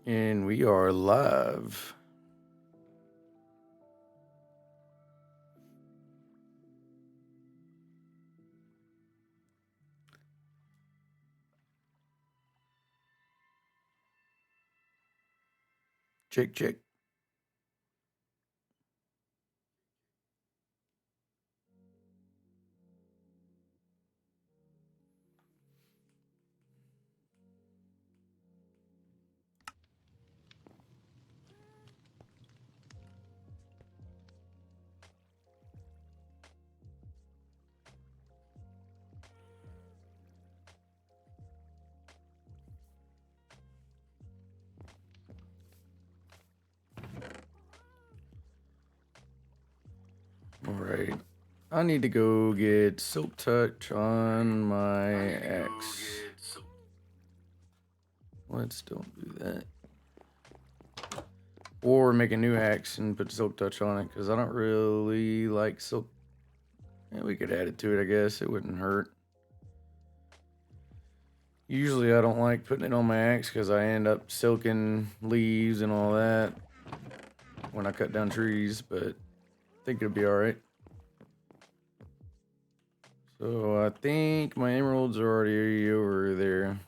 And we are live. Check, check. All right. I need to go get Silk Touch on my axe. Let's don't do that. Or make a new axe and put Silk Touch on it, because I don't really like Silk. Yeah, we could add it to it, I guess. It wouldn't hurt. Usually I don't like putting it on my axe because I end up silking leaves and all that when I cut down trees, but I think it'll be alright. So I think my emeralds are already over there.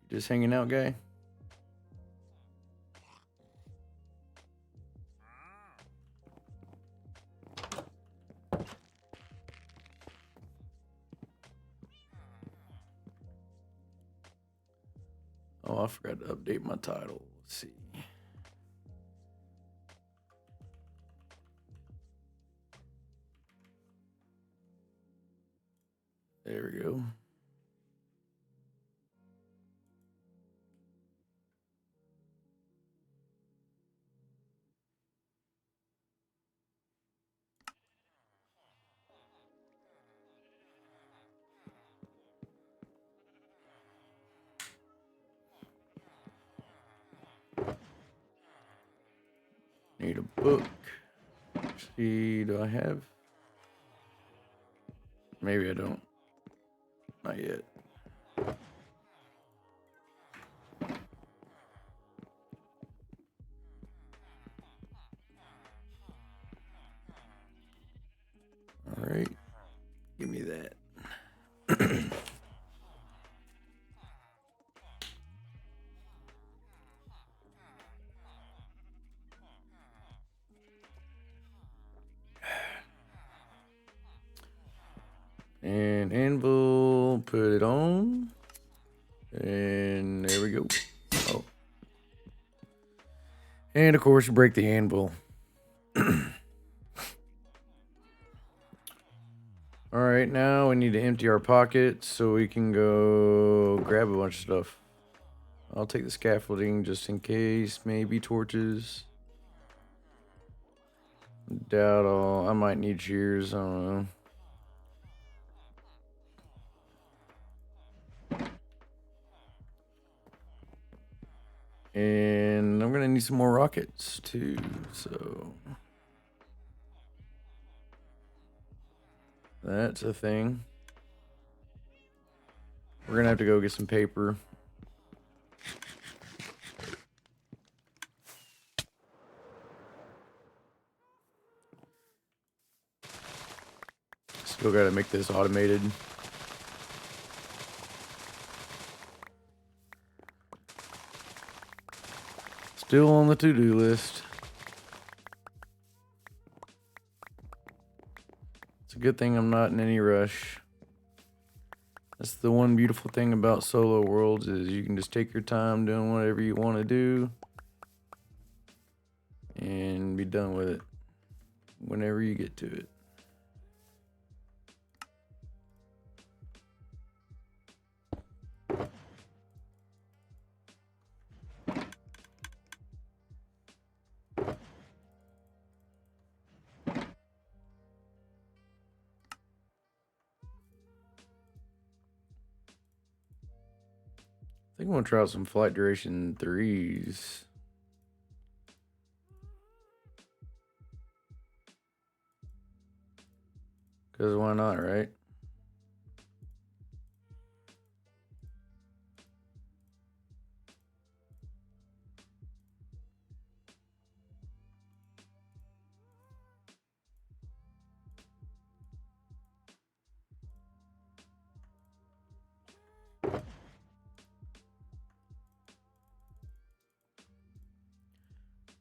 Just hanging out, guy? Oh, I forgot to update my title. Let's see. There we go. Need a book. Let's see, do I have? Maybe I don't. Not yet. All right. Give me that. And anvil, put it on. And there we go. Oh. And of course, break the anvil. All right, now we need to empty our pockets so we can go grab a bunch of stuff. I'll take the scaffolding just in case. Maybe torches. Doubt all. I might need shears. I don't know. And I'm gonna need some more rockets too. So that's a thing. We're gonna have to go get some paper. Still gotta make this automated. Still on the to-do list. It's a good thing I'm not in any rush. That's the one beautiful thing about solo worlds is you can just take your time doing whatever you want to do and be done with it whenever you get to it. I think I'm gonna try out some flight duration 3s. Because why not, right?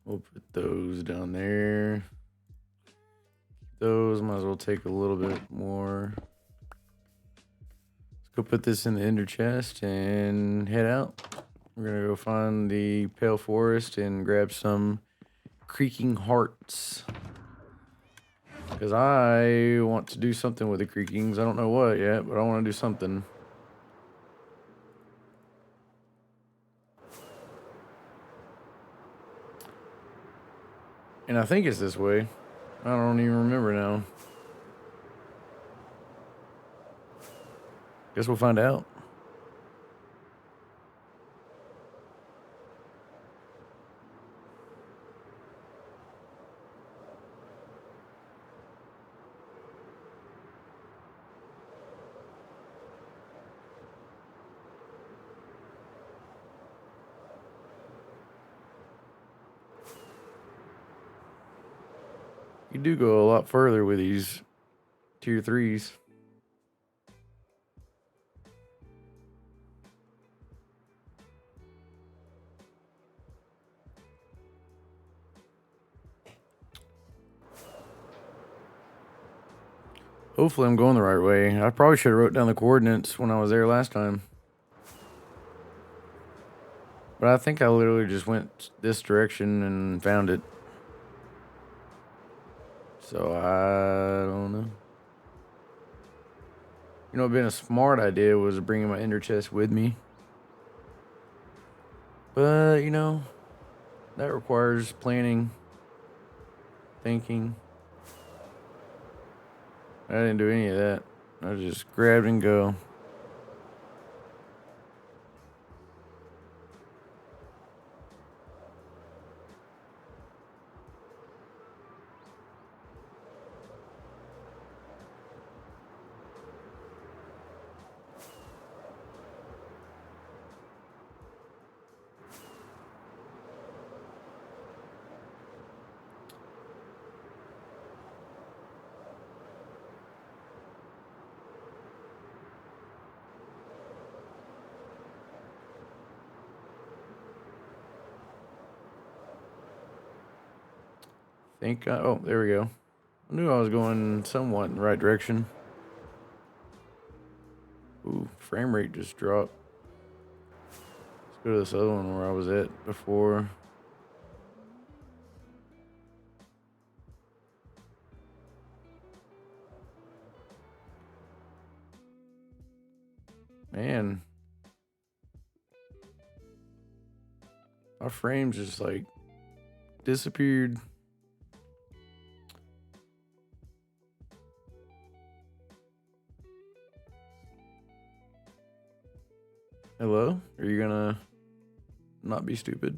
We'll put those down there. Those might as well take a little bit more. Let's go put this in the ender chest and head out. We're gonna go find the pale forest and grab some creaking hearts. Because I want to do something with the creakings. I don't know what yet, but I want to do something. And I think it's this way. I don't even remember now. Guess we'll find out. You do go a lot further with these tier 3s. Hopefully I'm going the right way. I probably should have wrote down the coordinates when I was there last time. But I think I literally just went this direction and found it. So I don't know. You know, being a smart idea was bringing my ender chest with me. But, you know, that requires planning, thinking. I didn't do any of that. I just grabbed and go. Oh, there we go. I knew I was going somewhat in the right direction. Ooh, frame rate just dropped. Let's go to this other one where I was at before. Man. My frame just like disappeared. Hello? Are you gonna not be stupid?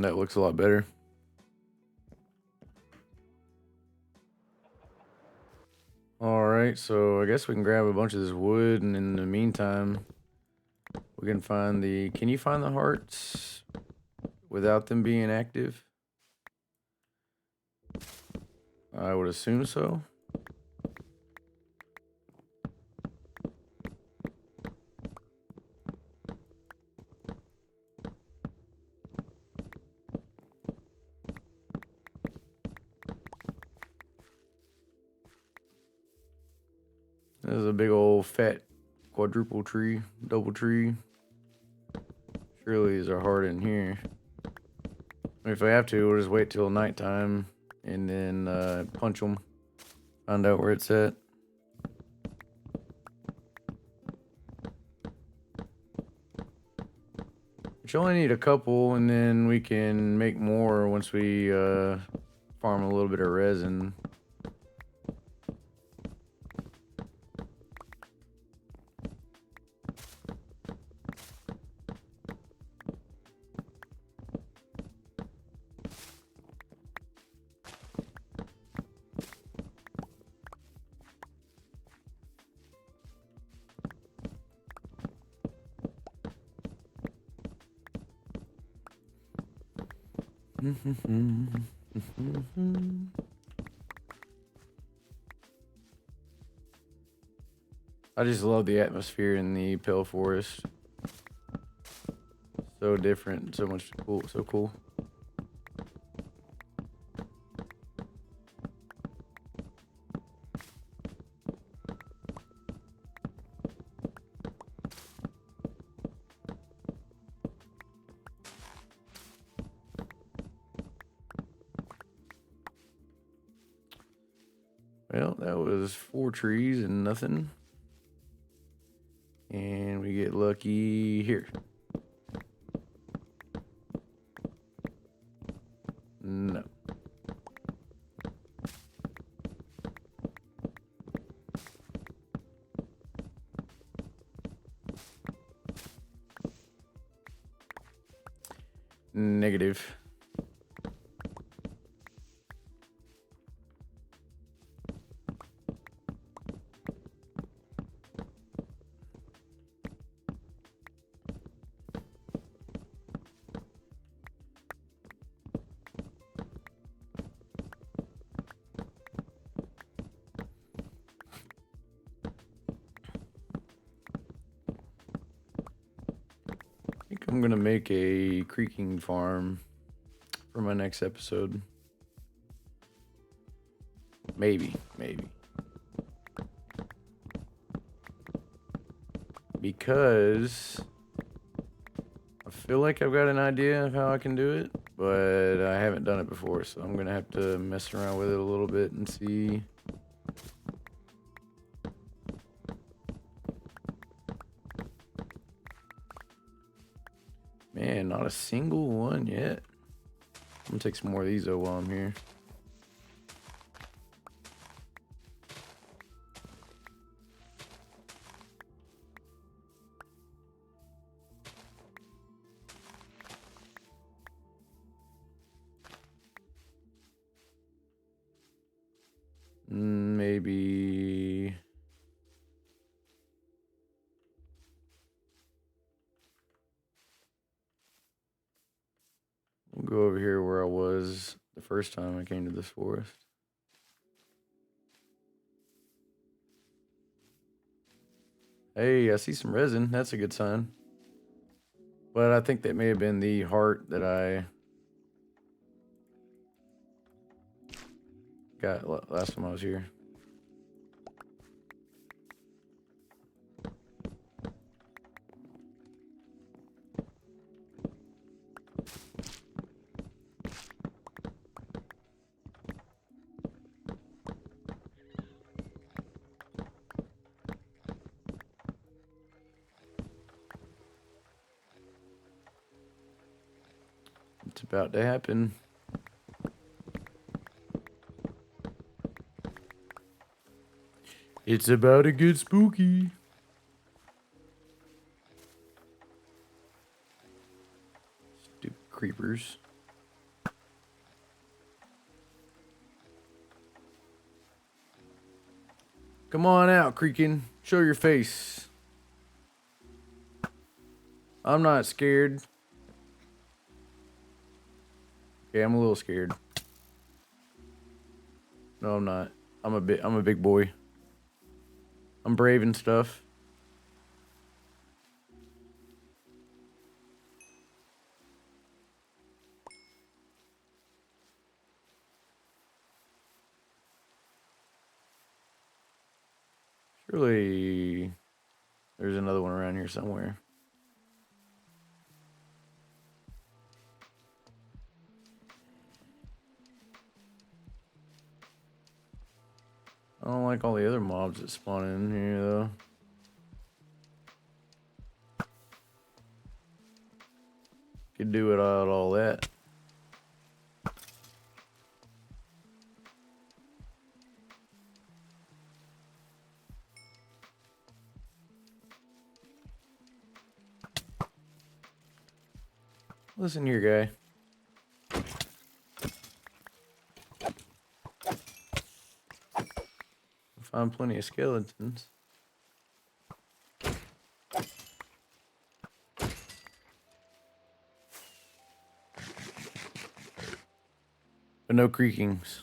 That looks a lot better. Alright, so I guess we can grab a bunch of this wood, and in the meantime, we can find the... Can you find the hearts without them being active? I would assume so. There's a big old fat quadruple tree, double tree. Surely these are hard in here. I mean, if I have to, we'll just wait till nighttime and then punch them. Find out where it's at. But you only need a couple, and then we can make more once we farm a little bit of resin. I just love the atmosphere in the Pale Forest. So different, so much cool, so cool. Well, that was 4 trees and nothing. And we get lucky here. No. Negative. I'm gonna make a creaking farm for my next episode. Maybe. Because I feel like I've got an idea of how I can do it, but I haven't done it before, so I'm gonna have to mess around with it a little bit and see. Man, not a single one yet. I'm gonna take some more of these though while I'm here. Maybe. We'll go over here where I was the first time I came to this forest. Hey, I see some resin. That's a good sign. But I think that may have been the heart that I got last time I was here. It's about to happen. It's about to get spooky. Stupid creepers. Come on out, Creakin. Show your face. I'm not scared. Okay, I'm a little scared. No, I'm not. I'm a big boy. I'm brave and stuff. Surely there's another one around here somewhere. I don't like all the other mobs that spawn in here, though. Could do without all that. Listen here, guy. Find plenty of skeletons. But no creakings.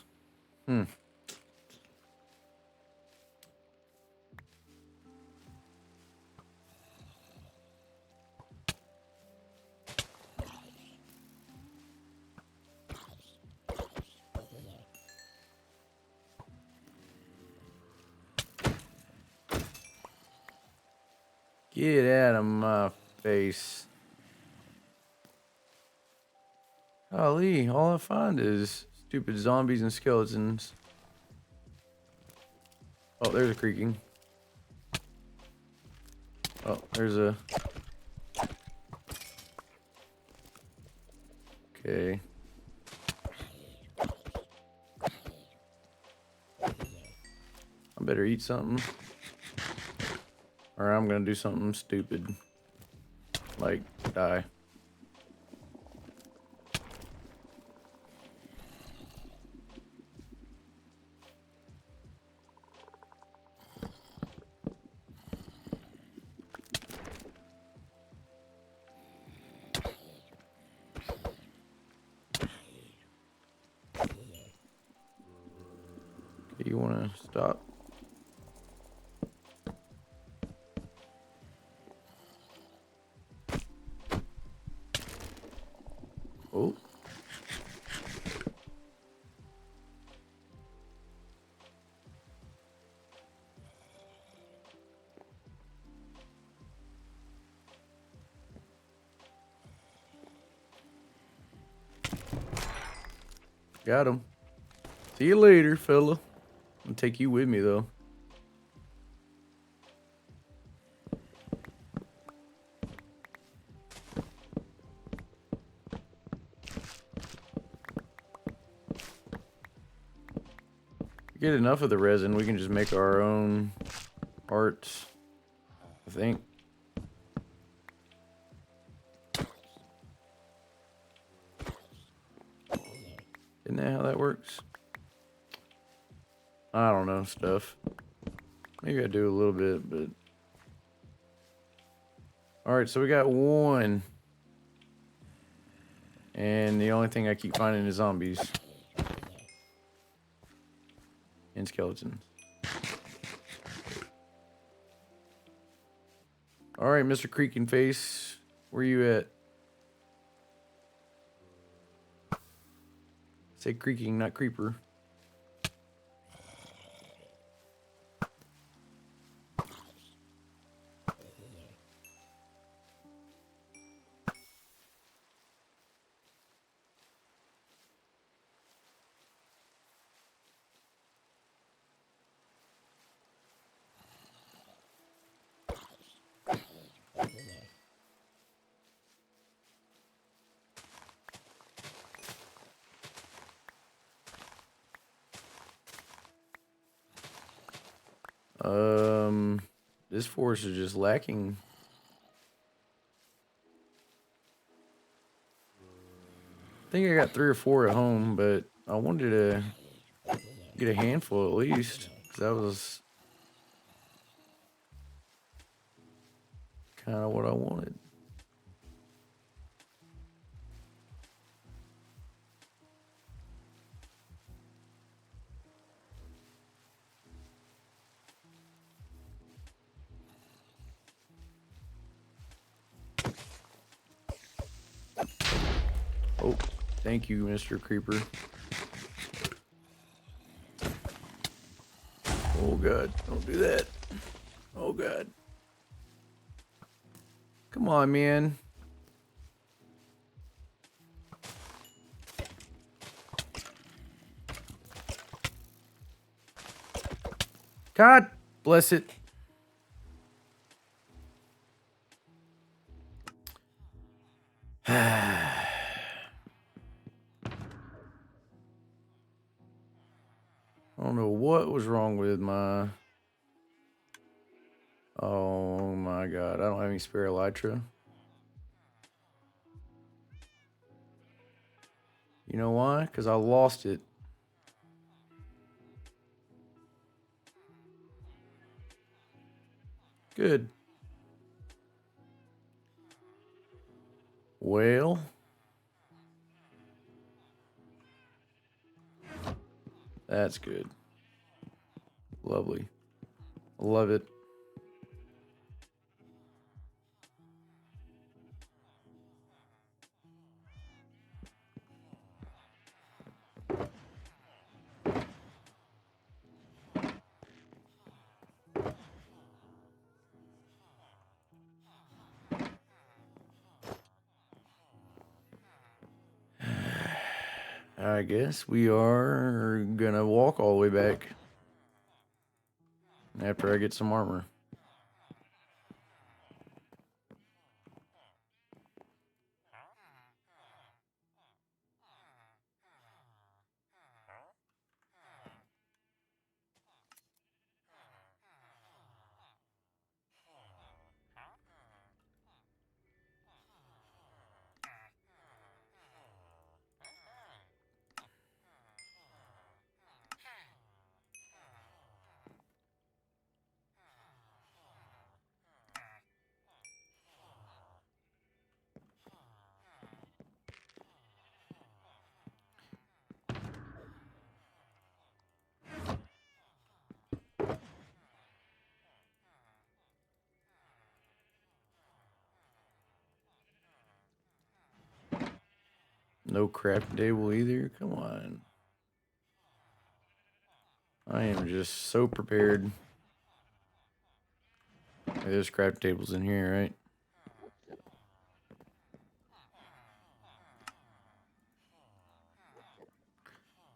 Get out of my face. Golly, all I find is stupid zombies and skeletons. Oh, there's a creaking. Oh, there's a... Okay. I better eat something. Or I'm gonna do something stupid. Like, die. Okay, you wanna stop? Oh. Got him. See you later, fella. I'm gonna take you with me, though. Get enough of the resin, we can just make our own arts, I think. Isn't that how that works? I don't know stuff. Maybe I do a little bit, but... Alright, so we got one. And the only thing I keep finding is zombies. And skeletons. Alright, Mr. Creaking Face. Where you at? Say creaking, not creeper. This forest is just lacking. I think I got 3 or 4 at home, but I wanted to get a handful at least, because that was kind of what I wanted. Oh, thank you, Mr. Creeper. Oh, God. Don't do that. Oh, God. Come on, man. God bless it. I don't know what was wrong with my... Oh my God, I don't have any spare elytra. You know why? Because I lost it. Good. Well, that's good. Lovely. Love it. I guess we are gonna walk all the way back after I get some armor. No crafting table either. Come on. I am just so prepared. Hey, there's crafting tables in here, right?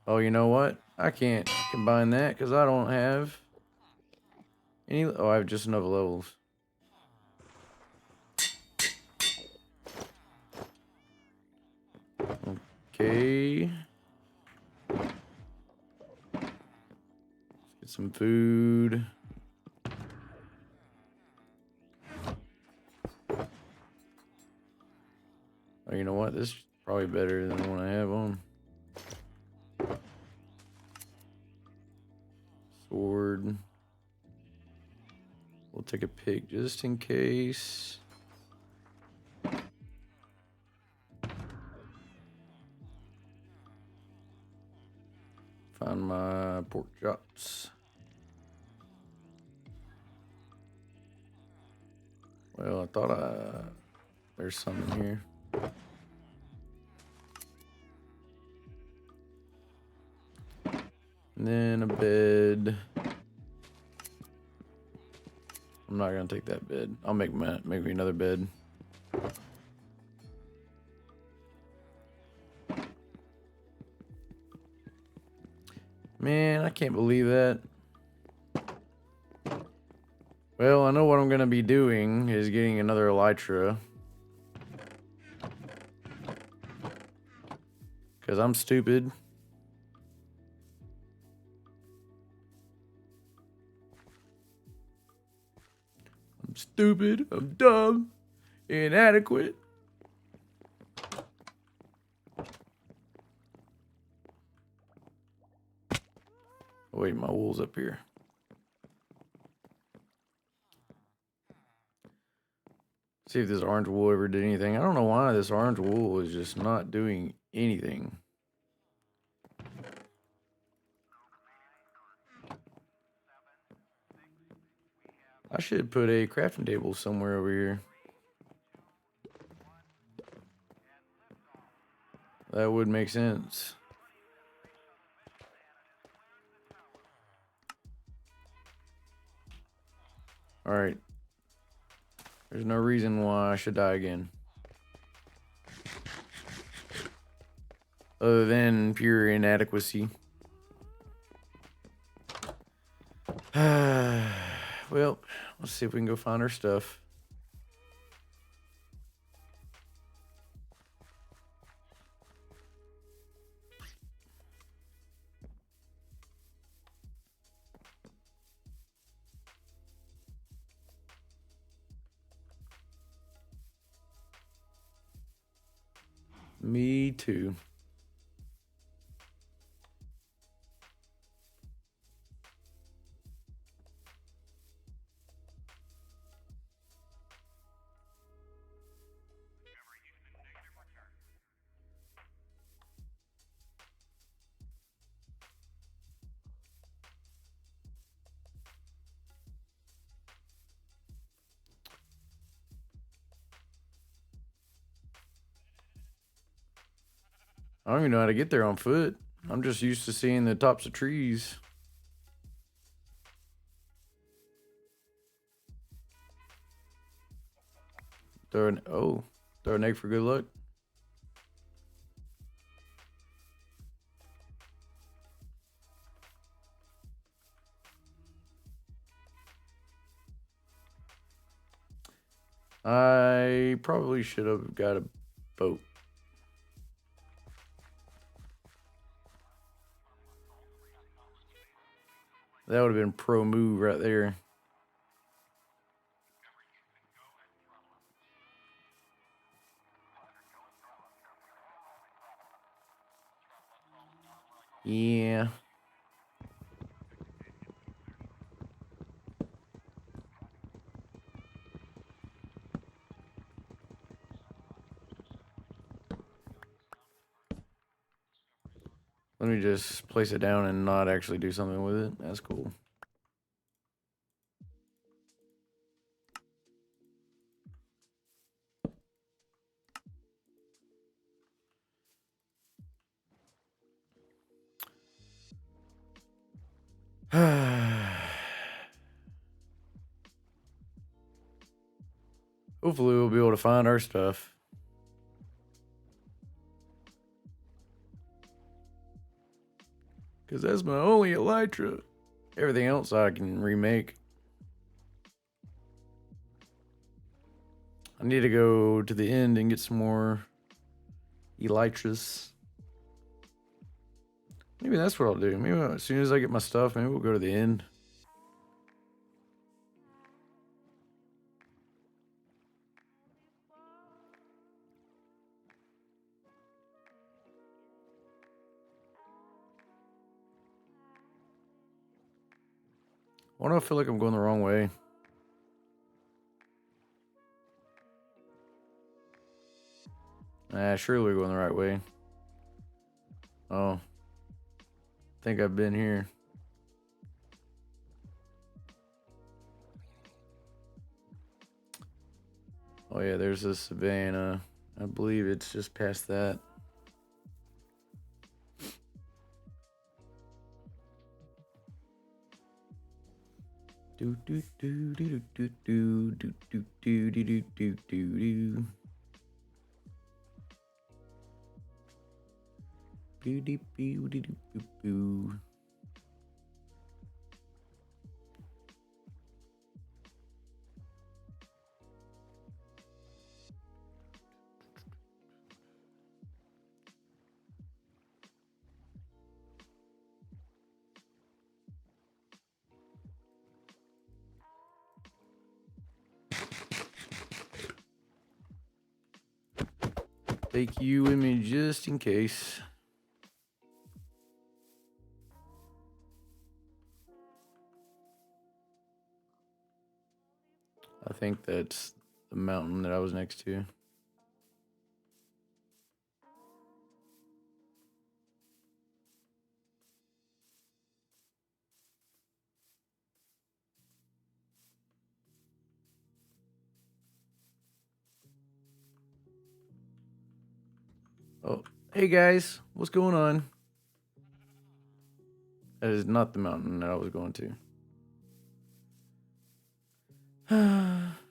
Oh, you know what? I can't combine that because I don't have any. Oh, I have just enough levels. Okay. Let's get some food. Oh, you know what? This is probably better than the one I have on. Sword. We'll take a pick just in case. Find my pork chops. Well, I thought there's some in here. And then a bed. I'm not gonna take that bed. I'll make me another bed. Man, I can't believe that. Well, I know what I'm gonna be doing is getting another elytra. Because I'm stupid. I'm stupid. I'm dumb. Inadequate. Oh, wait, my wool's up here. See if this orange wool ever did anything. I don't know why this orange wool is just not doing anything. I should put a crafting table somewhere over here. That would make sense. Alright. There's no reason why I should die again. Other than pure inadequacy. Well, let's see if we can go find our stuff. Me too. I don't even know how to get there on foot. I'm just used to seeing the tops of trees. Throw an egg for good luck. I probably should have got a boat. That would have been pro move right there. Yeah. Let me just place it down and not actually do something with it. That's cool. Hopefully we'll be able to find our stuff. Because that's my only elytra. Everything else I can remake. I need to go to the end and get some more elytras. Maybe that's what I'll do. Maybe as soon as I get my stuff, maybe we'll go to the end. Why do I feel like I'm going the wrong way? Surely we're going the right way. Oh. I think I've been here. Oh yeah, there's this savannah. I believe it's just past that. Do do do do do do do do do do do do do. Boo dee boo dee doo boo boo. Take you with me just in case. I think that's the mountain that I was next to. Oh, hey guys, what's going on? That is not the mountain that I was going to.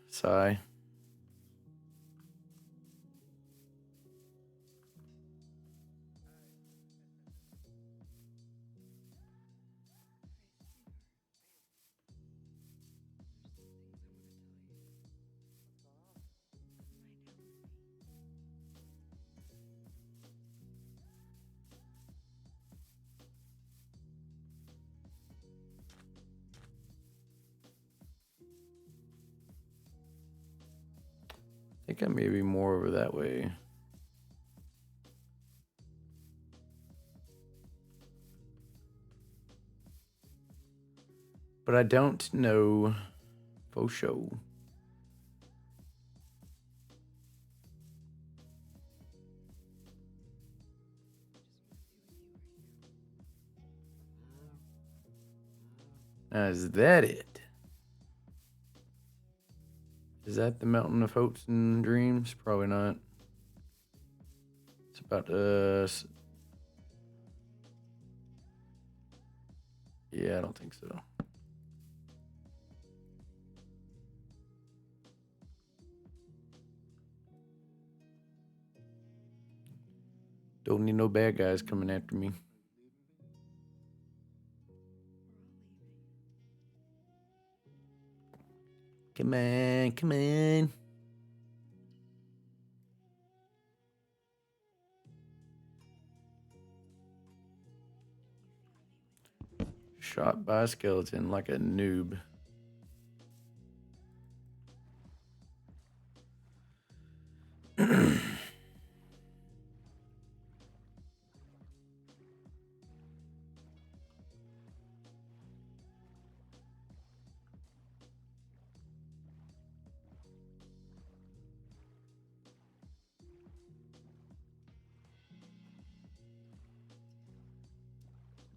Sigh. think I may be more over that way. But I don't know for sure. Now, is that it? Is that the Mountain of Hopes and Dreams? Probably not. It's about yeah, I don't think so. Don't need no bad guys coming after me. Come on, come on. Shot by a skeleton like a noob.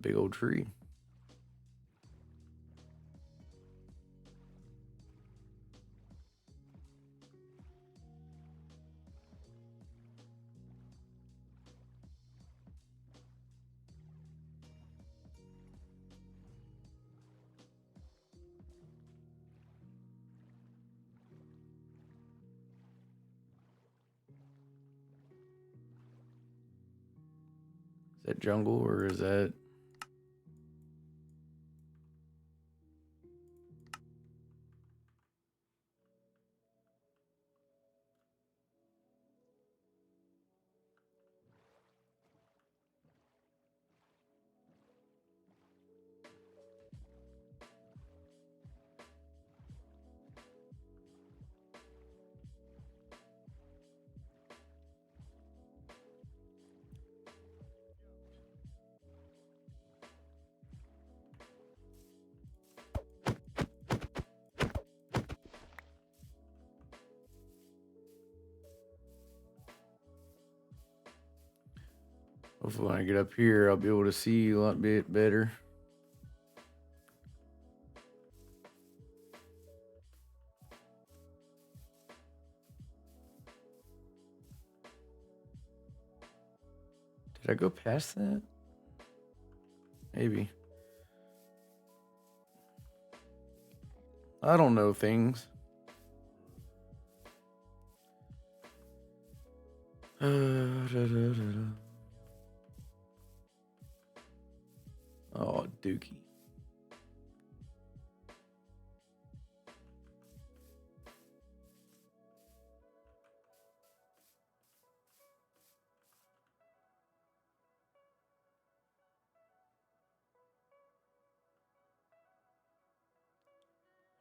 Big old tree. Is that jungle or is that... Hopefully when I get up here, I'll be able to see a lot bit better. Did I go past that? Maybe. I don't know things. Oh, Dookie.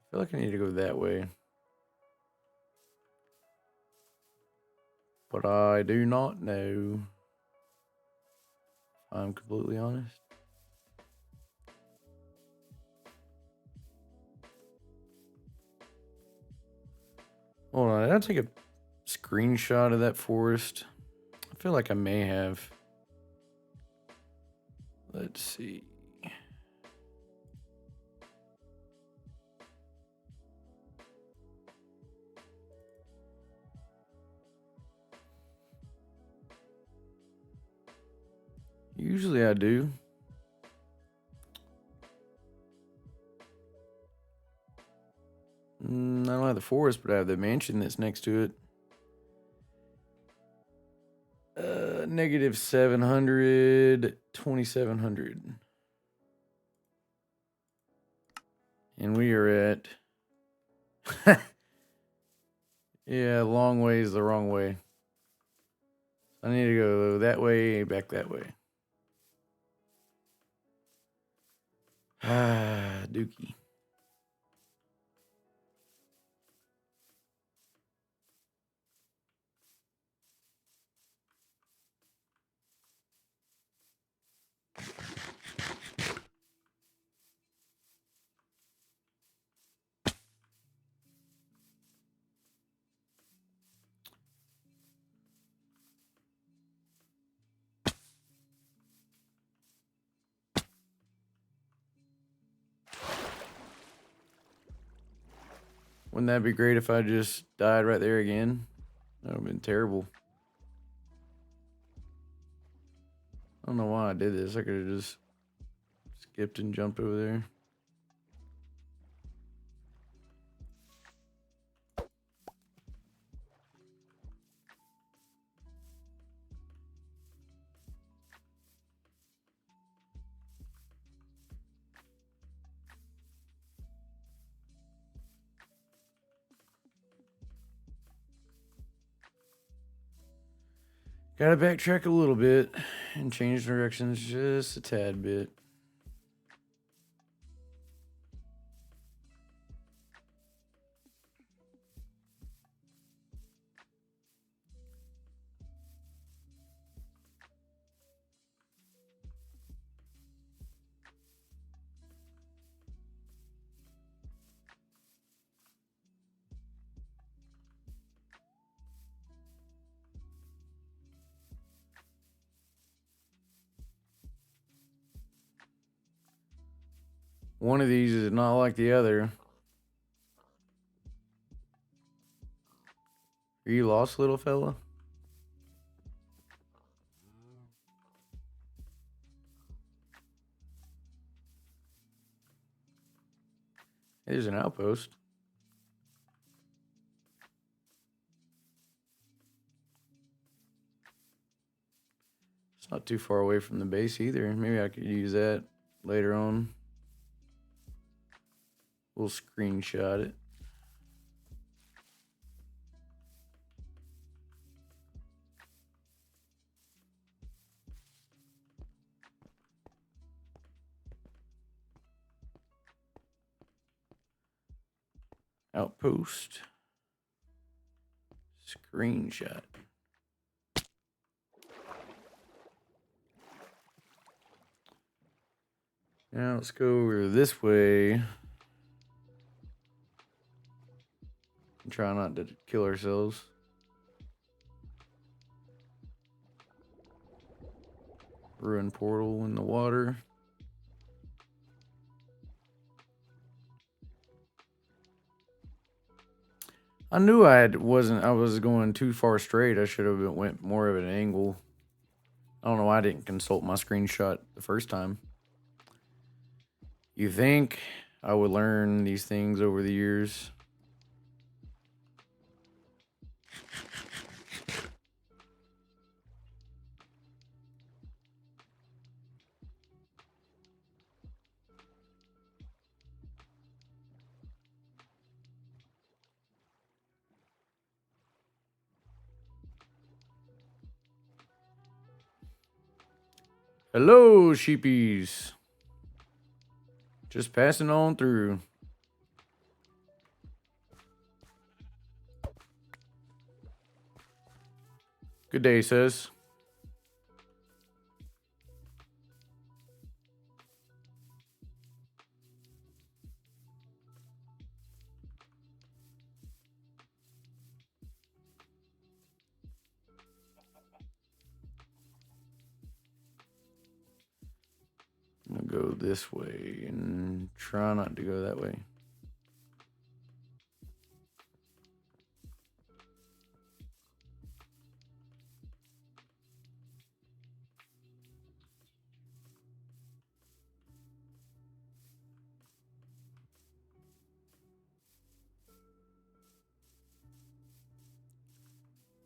I feel like I need to go that way. But I do not know. I'm completely honest. Hold on, did I take a screenshot of that forest? I feel like I may have. Let's see. Usually I do. I don't have the forest, but I have the mansion that's next to it. Negative 700, 2,700. And we are at... yeah, long way is the wrong way. I need to go that way, back that way. Ah, Dookie. Wouldn't that be great if I just died right there again? That would have been terrible. I don't know why I did this. I could have just skipped and jumped over there. Gotta backtrack a little bit and change directions just a tad bit. One of these is not like the other. Are you lost, little fella? There's an outpost. It's not too far away from the base either. Maybe I could use that later on. We'll screenshot it. Outpost. Screenshot. Now let's go over this way. And try not to kill ourselves. Ruin portal in the water. I knew I was going too far straight. I should have went more of an angle. I don't know why I didn't consult my screenshot the first time. You think I would learn these things over the years? Hello, sheepies. Just passing on through. Good day, sis. I'm gonna go this way and try not to go that way.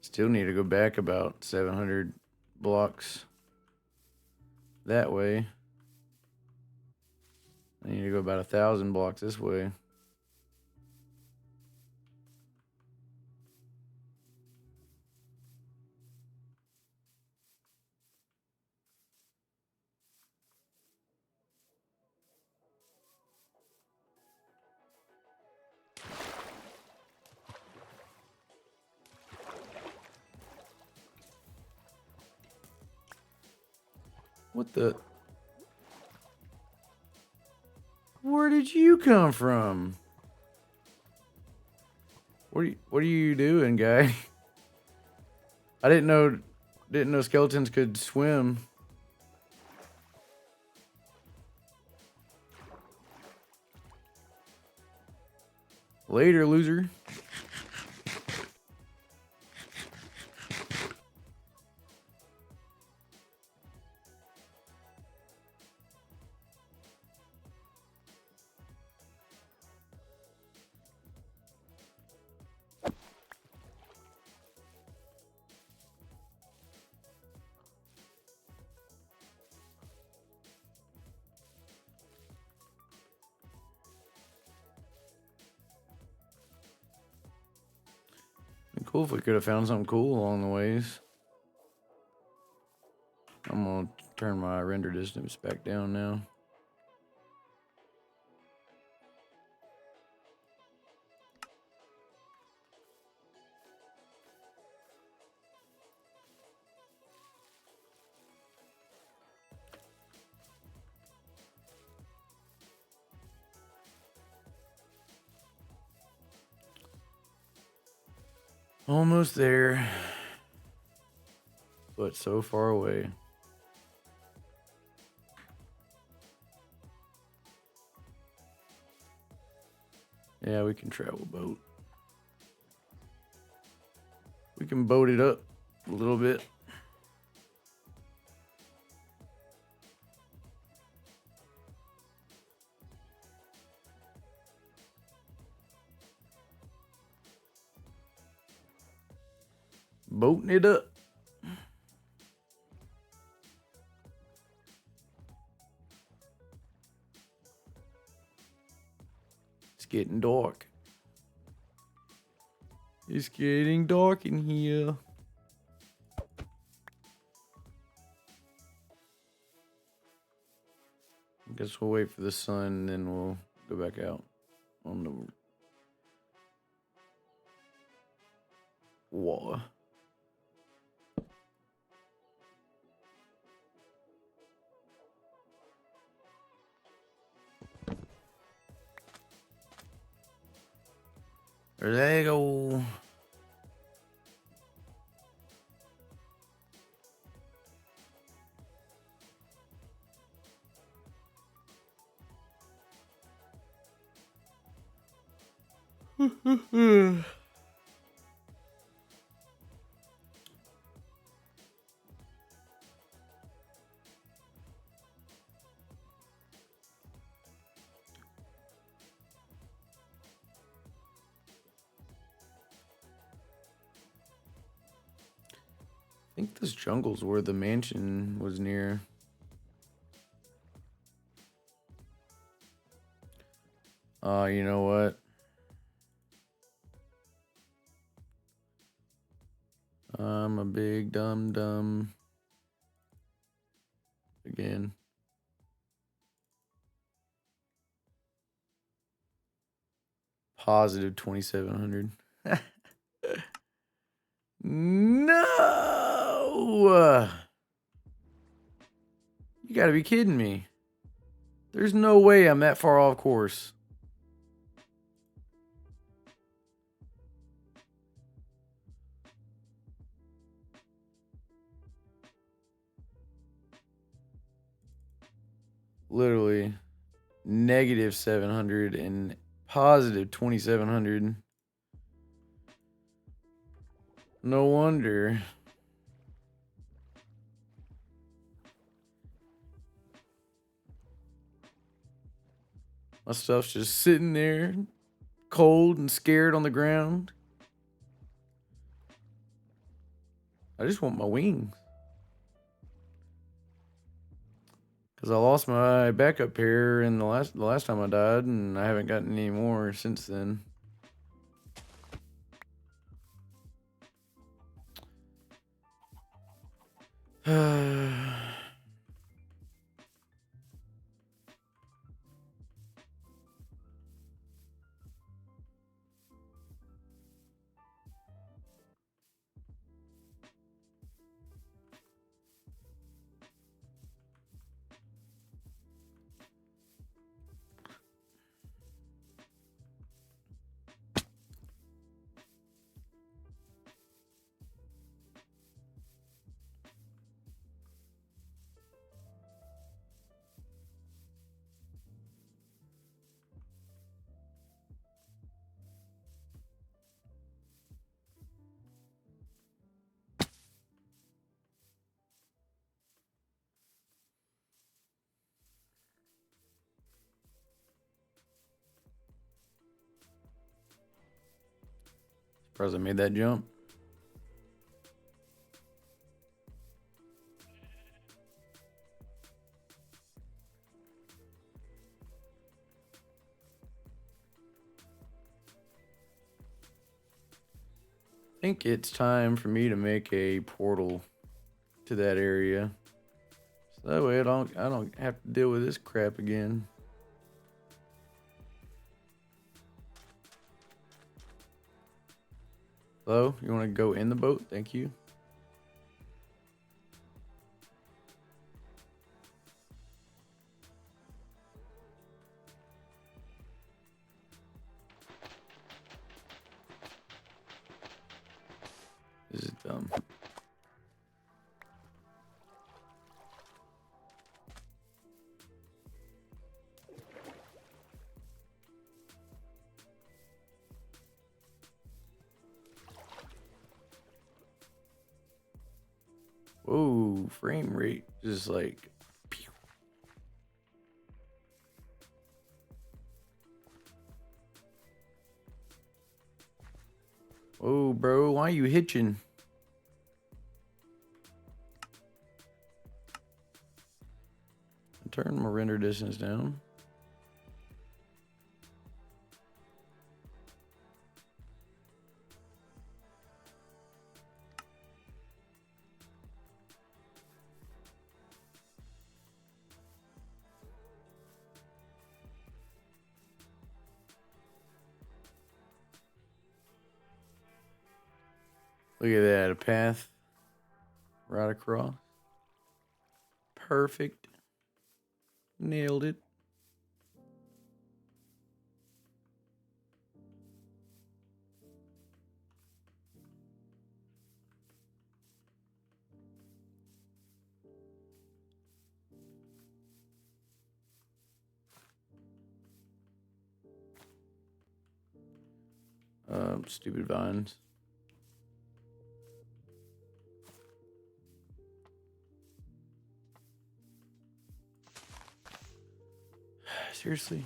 Still need to go back about 700 blocks that way. I need to go about 1,000 blocks this way. What the? Where did you come from? What are you doing, guy? I didn't know skeletons could swim. Later, loser. Cool if we could have found something cool along the ways. I'm gonna turn my render distance back down now. Almost there, but so far away. Yeah, we can travel boat. We can boat it up a little bit. Boating it up. It's getting dark. It's getting dark in here. I guess we'll wait for the sun and then we'll go back out on the water. There you go. I think this jungle's where the mansion was near. You know what? I'm a big dum-dum. Again. Positive 2,700. No! You gotta be kidding me. There's no way I'm that far off course. Literally negative 700 and positive 2,700. No wonder. My stuff's just sitting there, cold and scared on the ground. I just want my wings. Because I lost my backup pair in the last time I died, and I haven't gotten any more since then. Surprised I made that jump. I think it's time for me to make a portal to that area. So that way I don't have to deal with this crap again. Hello? You want to go in the boat? Thank you. This is dumb. Whoa, frame rate just like pew. Whoa, bro, why are you hitching? Turn my render distance down. Look at that, a path right across. Perfect. Nailed it. Stupid vines. Seriously?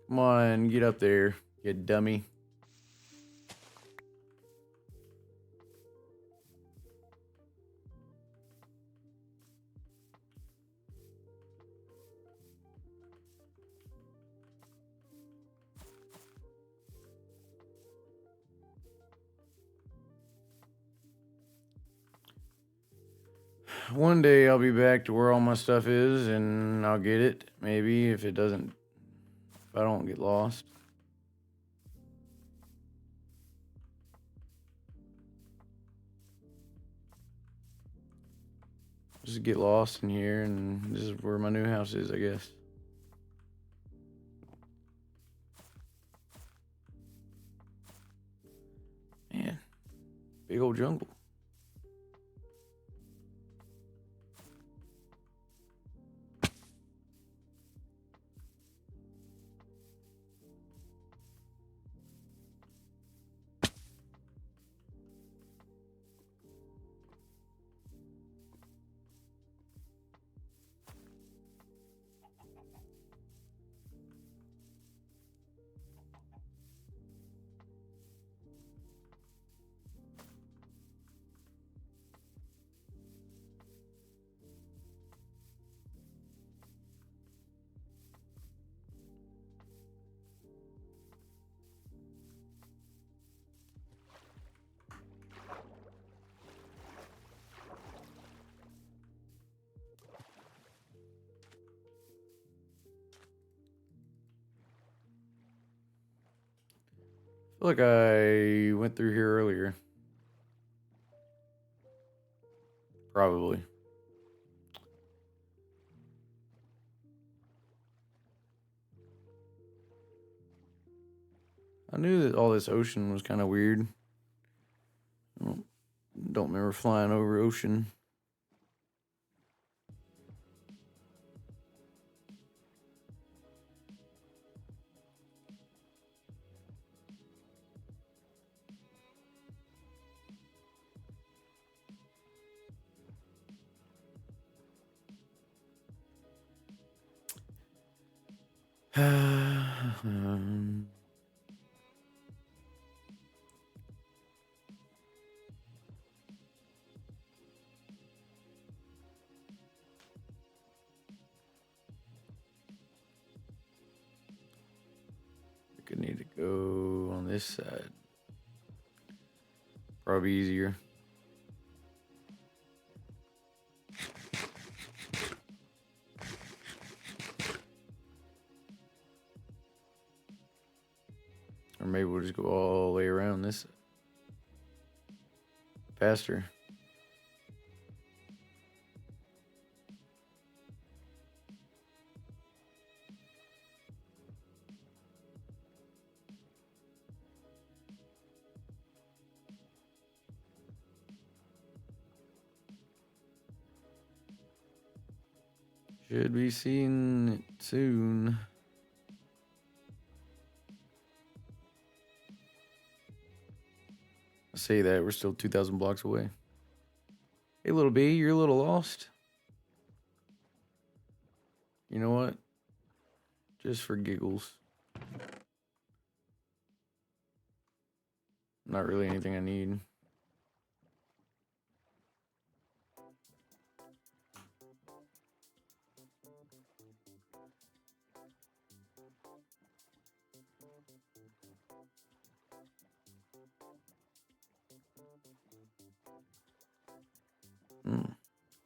Come on, get up there, you dummy. One day I'll be back to where all my stuff is and I'll get it. Maybe if I don't get lost. Just get lost in here, and this is where my new house is, I guess. Man, big old jungle. I feel like I went through here earlier. Probably. I knew that all this ocean was kind of weird. I don't remember flying over ocean. Could need to go on this side. Probably easier. Or maybe we'll just go all the way around this faster. Should be seeing it soon. I say that, we're still 2,000 blocks away. Hey, little B, you're a little lost. You know what? Just for giggles. Not really anything I need.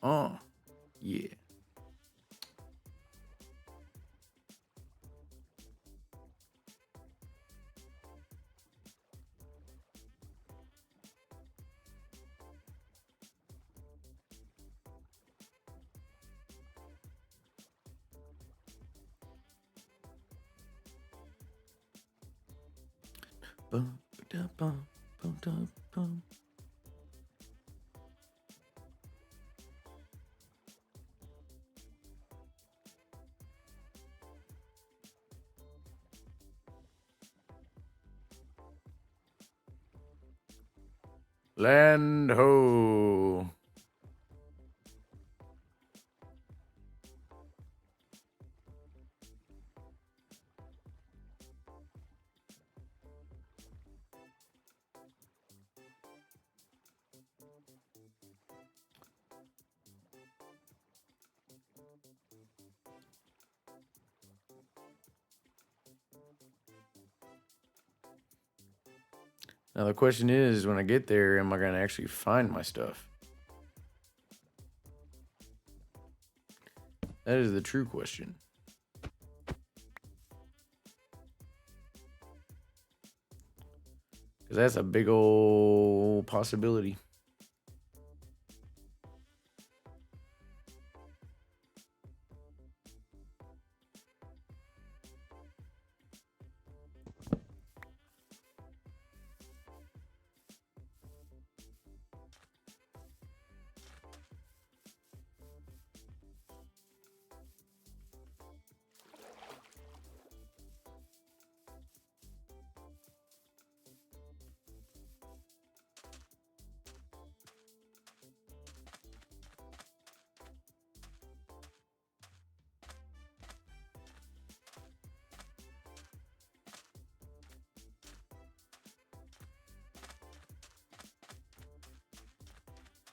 Oh, yeah. Bum, ba-da, bum, bum, dum, bum. Land ho. Now the question is, when I get there, am I going to actually find my stuff? That is the true question. Because that's a big old possibility.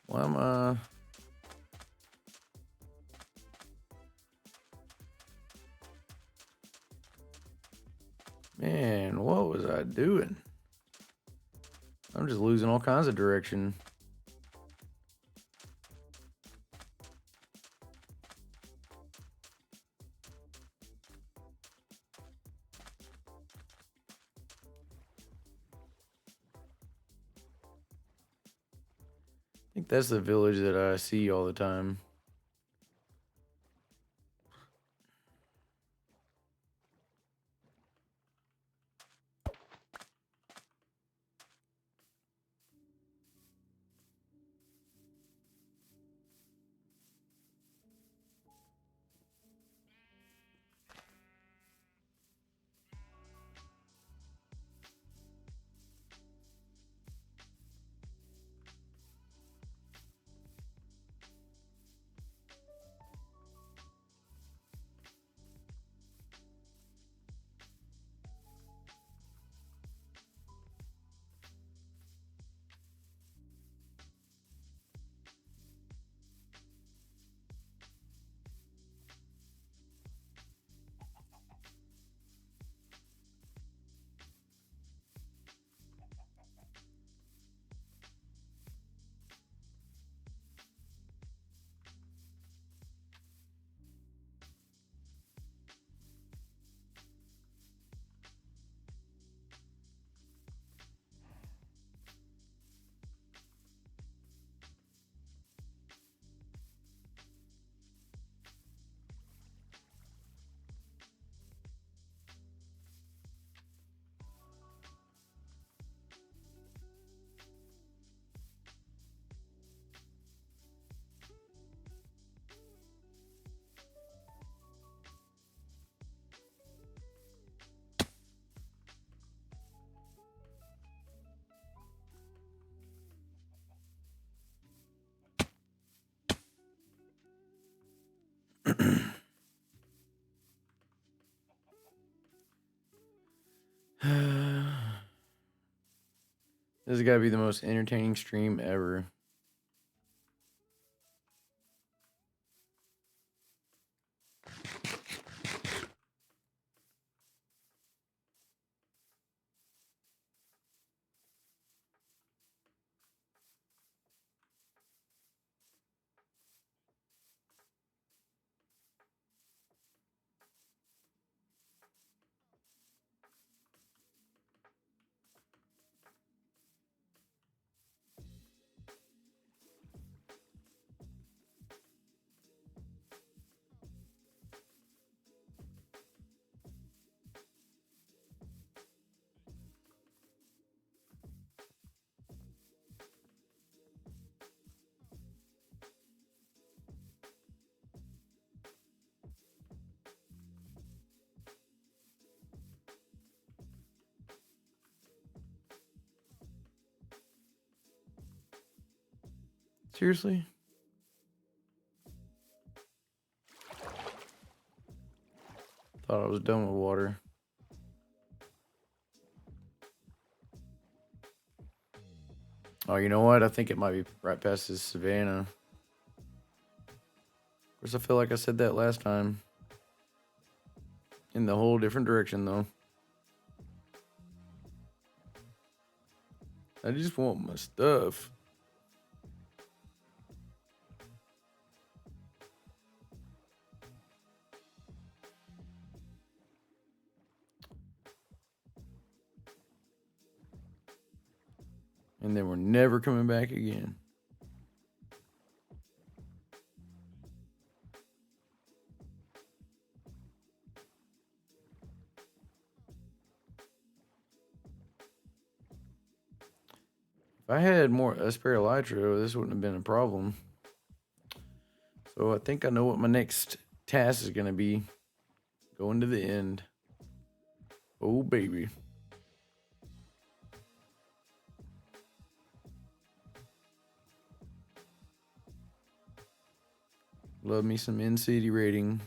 Why am I... Man, what was I doing? I'm just losing all kinds of direction. I think that's the village that I see all the time. This has got to be the most entertaining stream ever. Seriously? Thought I was done with water. Oh, you know what? I think it might be right past this savannah. Of course, I feel like I said that last time. In the whole different direction, though. I just want my stuff. And then we're never coming back again. If I had more Esperalitro, this wouldn't have been a problem. So I think I know what my next task is going to be. Going to the end. Oh, baby. Love me some in-city rating.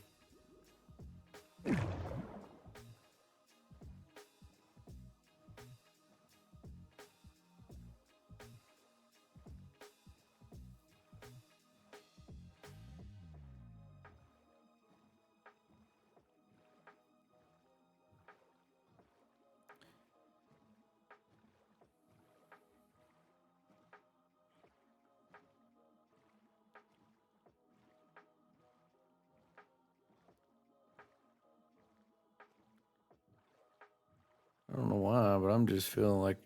I don't know why, but I'm just feeling like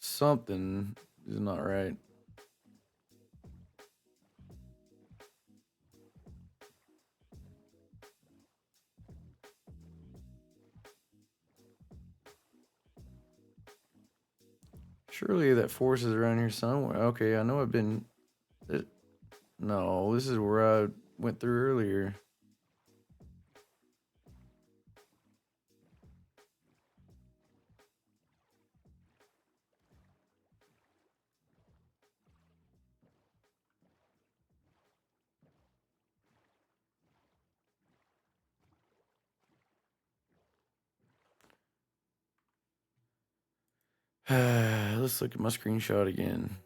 something is not right. Surely that force is around here somewhere. Okay, I know I've been... No, this is where I went through earlier. Let's look at my screenshot again.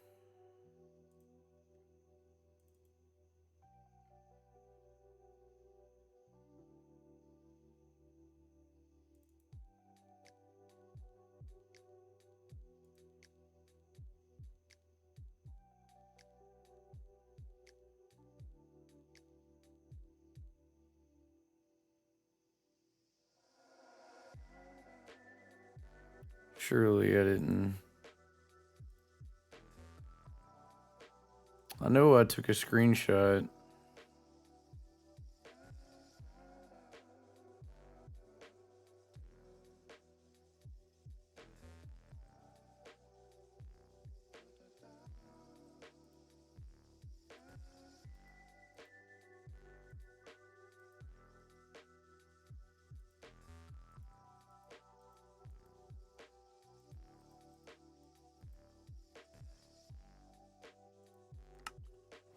Surely I didn't... I know I took a screenshot.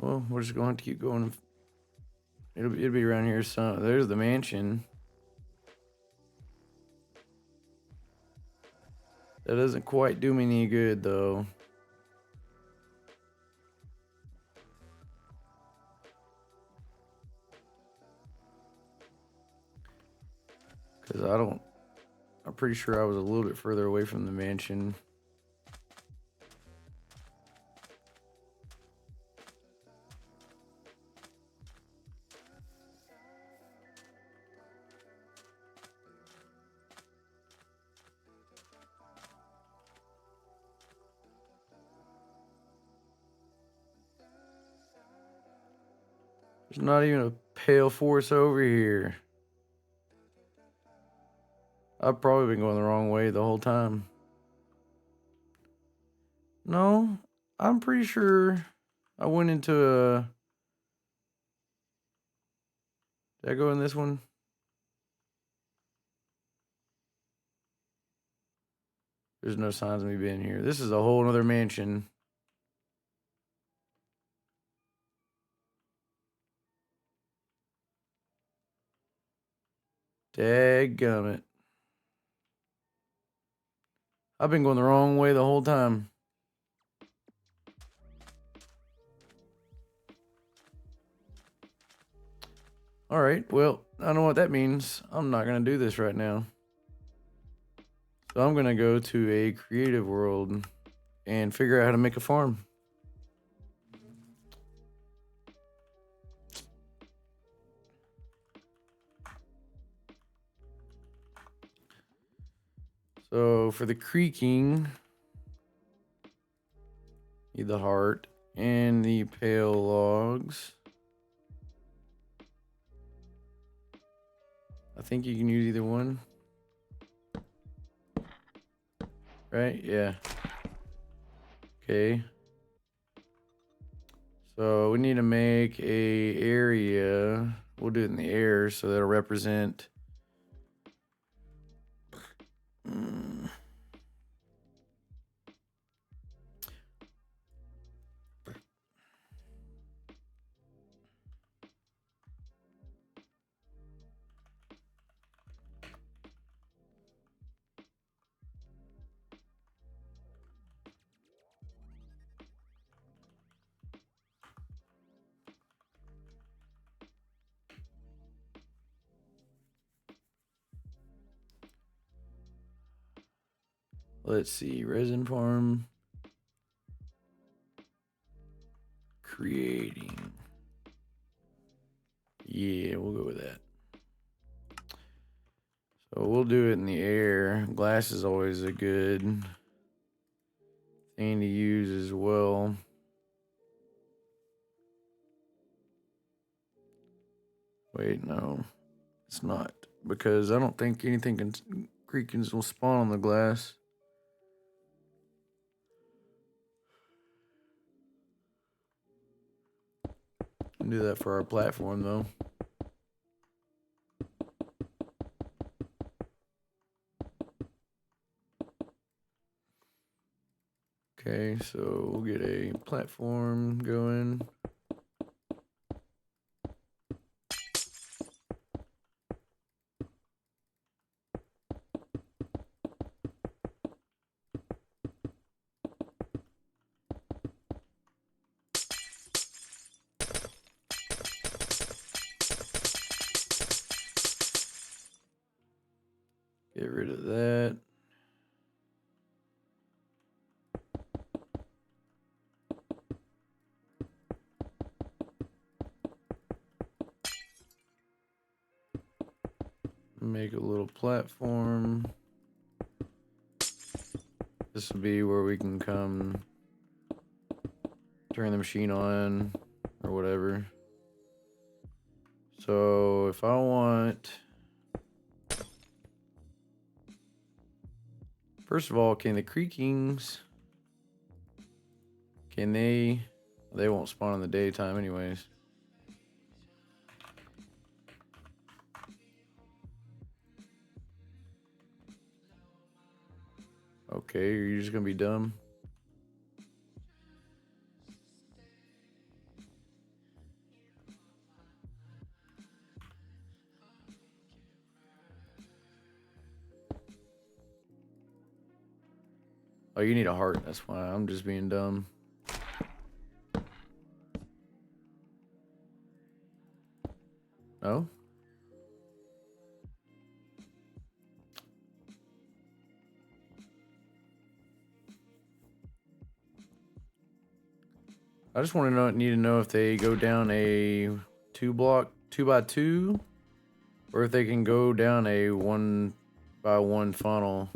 Well, we're just going to keep going It'll be around here. So there's the mansion. That doesn't quite do me any good though. Cause I'm pretty sure I was a little bit further away from the mansion. There's not even a pale forest over here. I've probably been going the wrong way the whole time. No, I'm pretty sure I went into a... Did I go in this one? There's no signs of me being here. This is a whole other mansion. Dadgummit. I've been going the wrong way the whole time. Alright, well, I know what that means. I'm not going to do this right now. So I'm going to go to a creative world and figure out how to make a farm. So for the creaking, need the heart and the pale logs. I think you can use either one. Right? Yeah. Okay. So we need to make a area. We'll do it in the air so that'll represent. Let's see, resin farm. Creating. Yeah, we'll go with that. So we'll do it in the air. Glass is always a good thing to use as well. Wait, no, it's not. Because I don't think anything Creakins will spawn on the glass. Can do that for our platform though. Okay, so we'll get a platform going. Get rid of that. Make a little platform. This will be where we can come turn the machine on or whatever. So if I want, first of all, can the creakings, can they won't spawn in the daytime anyways. Okay, are you just gonna be dumb? Oh, you need a heart. That's why. I'm just being dumb. No? I just want to need to know if they go down a 2 by 2, or if they can go down a 1 by 1 funnel.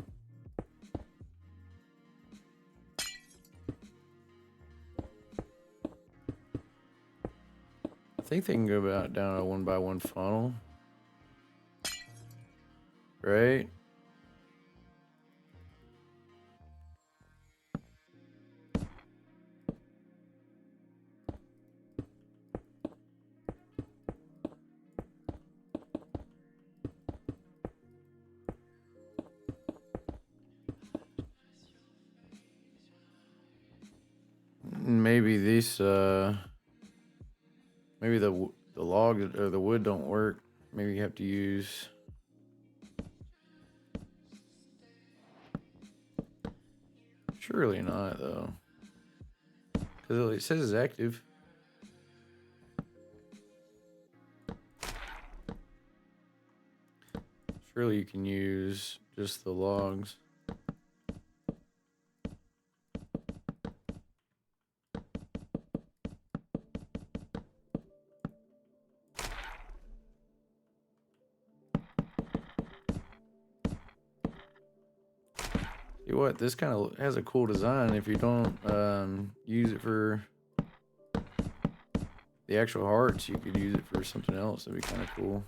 I think they can go down a 1 by 1 funnel, right? Maybe these, maybe the log or the wood don't work. Maybe you have to use. Surely not, though, because it says it's active. Surely you can use just the logs. See what? This kind of has a cool design. If you don't use it for the actual hearts, you could use it for something else. That'd be kind of cool.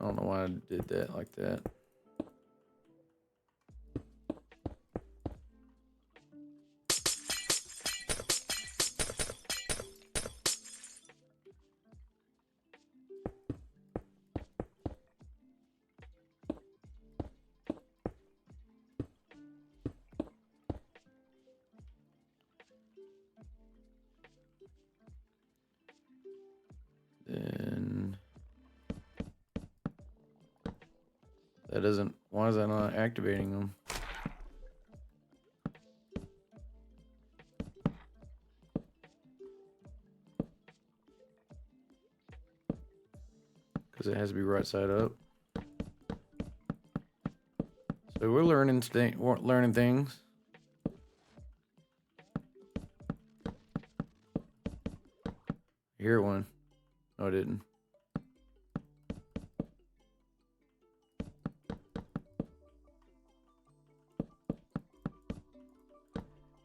I don't know why I did that like that. Then that doesn't. Why is that not activating them? Because it has to be right side up. So we're learning things. I hear one. No, I didn't.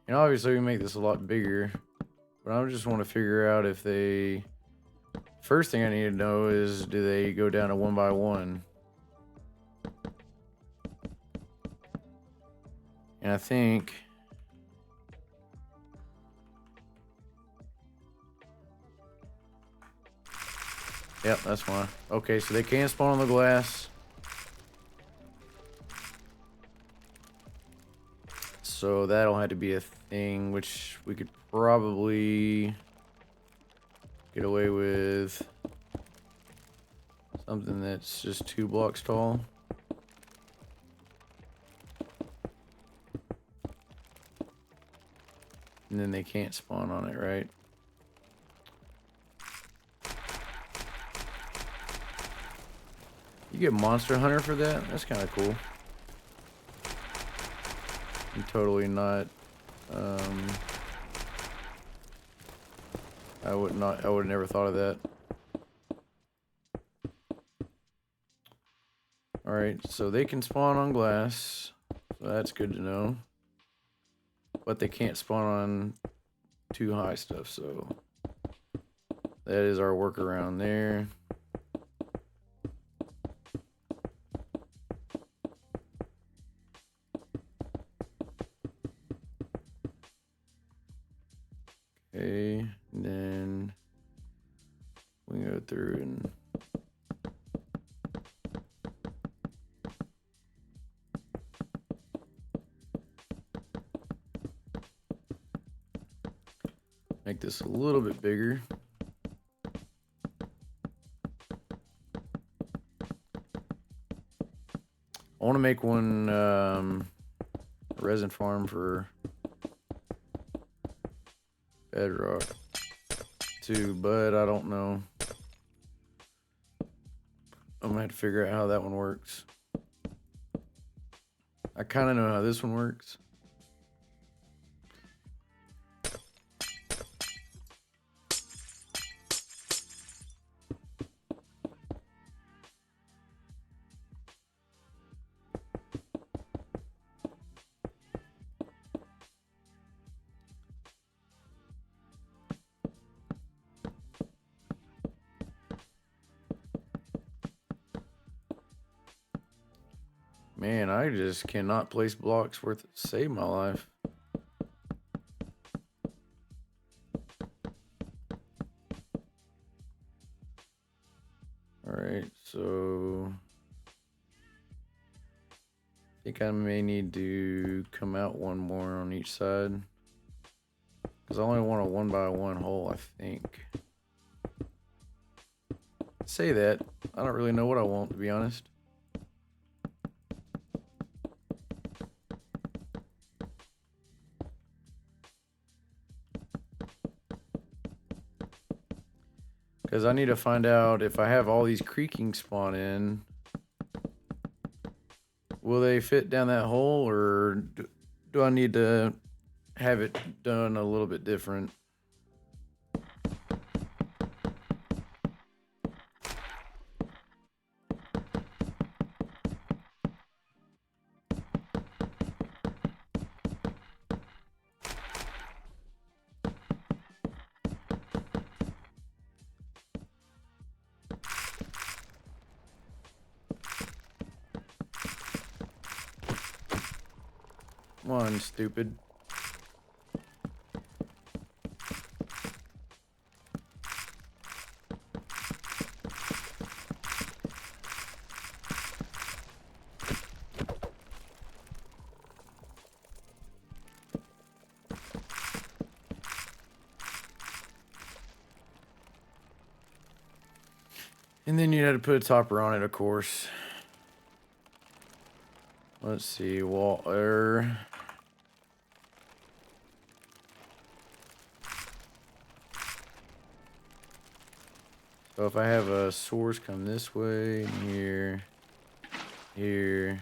And obviously we make this a lot bigger, but I just want to figure out if they. First thing I need to know is, do they go down to 1 by 1? And I think. Yep, that's fine. Okay, so they can spawn on the glass. So that'll have to be a thing, which we could probably get away with something that's just 2 blocks tall. And then they can't spawn on it, right? You get Monster Hunter for that? That's kind of cool. I'm totally not. I would have never thought of that. All right, so they can spawn on glass, so that's good to know. But they can't spawn on too high stuff, so that is our workaround there. Okay, and then we go through and make this a little bit bigger. want to make one resin farm for bedrock too, but I don't know. I'm gonna have to figure out how that one works. I kind of know how this one works. Man, I just cannot place blocks worth it to save my life. Alright, so I think I may need to come out one more on each side. Because I only want a 1x1 hole, I think. Say that. I don't really know what I want, to be honest. Because I need to find out if I have all these creaking spawn in, will they fit down that hole, or do I need to have it done a little bit different? Come on, stupid. And then you had to put a topper on it, of course. Let's see, water. So if I have a source come this way, and here, here,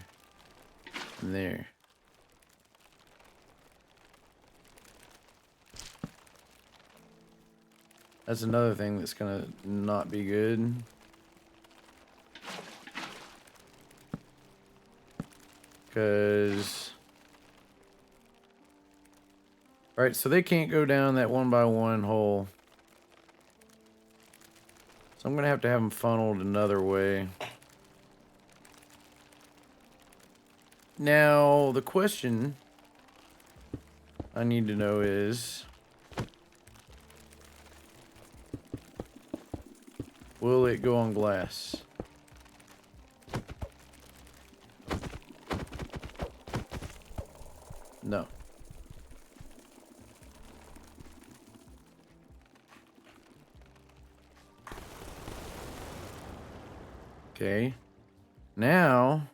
and there. That's another thing that's gonna not be good. Because, alright, so they can't go down that 1x1 hole. So I'm gonna have to have them funneled another way. Now, the question I need to know is, will it go on glass? No. Okay. Now,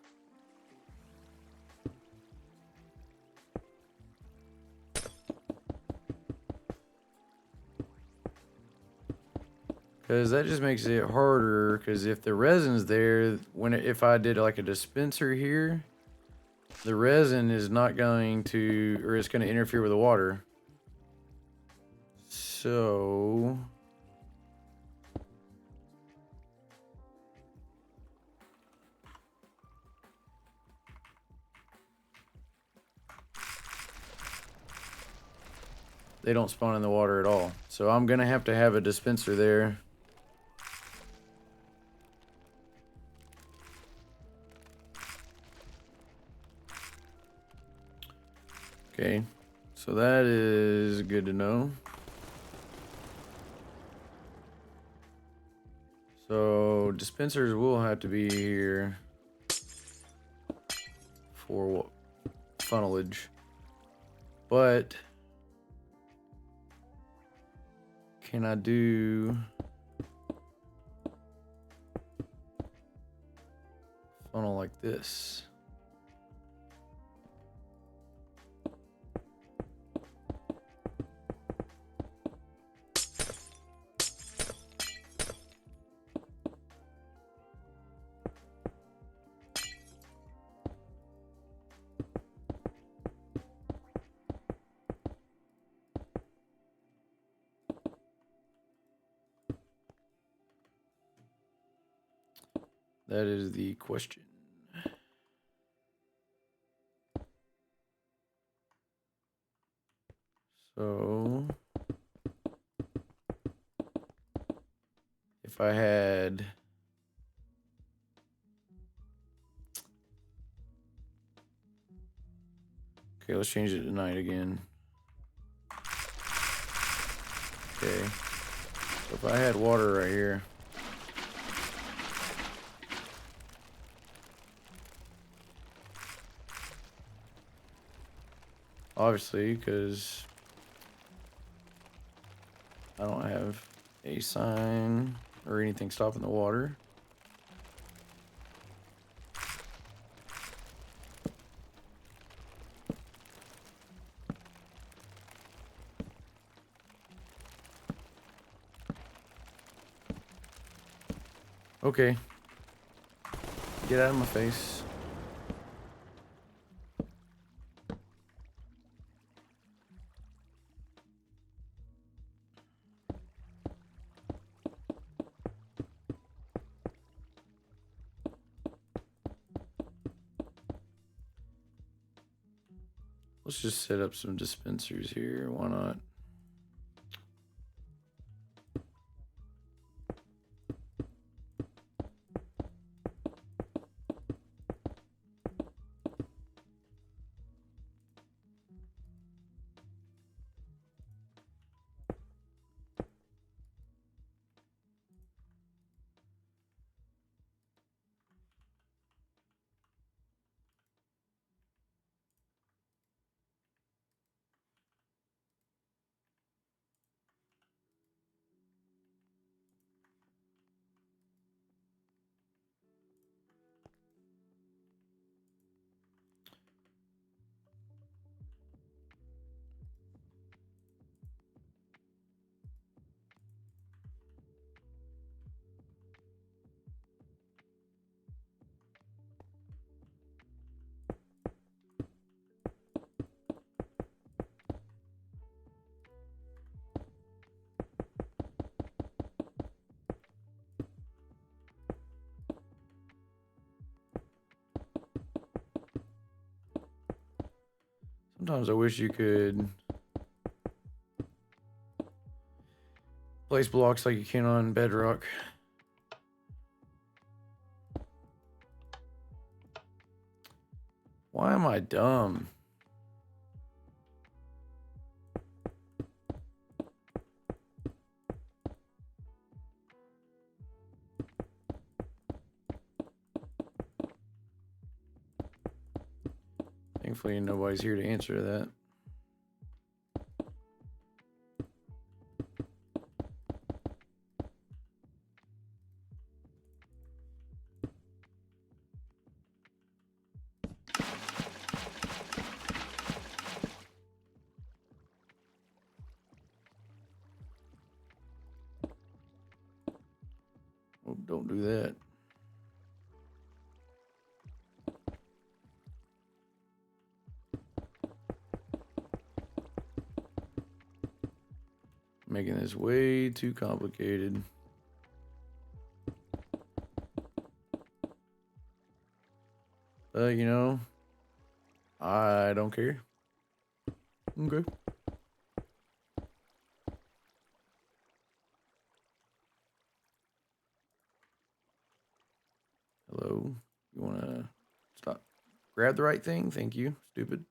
because that just makes it harder, because if the resin's there, if I did like a dispenser here, the resin is not going to, or it's going to interfere with the water. So they don't spawn in the water at all. So I'm going to have a dispenser there. Okay, so that is good to know. So dispensers will have to be here for funnelage, but can I do funnel like this? That is the question. So if I had okay, let's change it to night again. Okay. So if I had water right here. Obviously, because I don't have a sign or anything stopping the water. Okay. Get out of my face. Let's just set up some dispensers here. Why not? Sometimes I wish you could place blocks like you can on Bedrock. Why am I dumb? Thankfully, nobody's here to answer that. Oh, don't do that. Making this way too complicated. You know, I don't care. Okay. Hello. You wanna stop? Grab the right thing? Thank you. Stupid.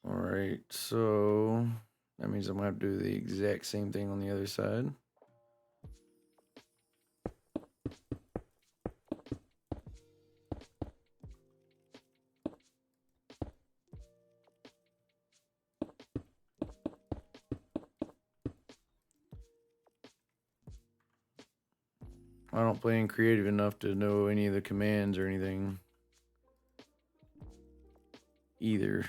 Alright, so that means I'm gonna have to do the exact same thing on the other side. I don't play in creative enough to know any of the commands or anything either.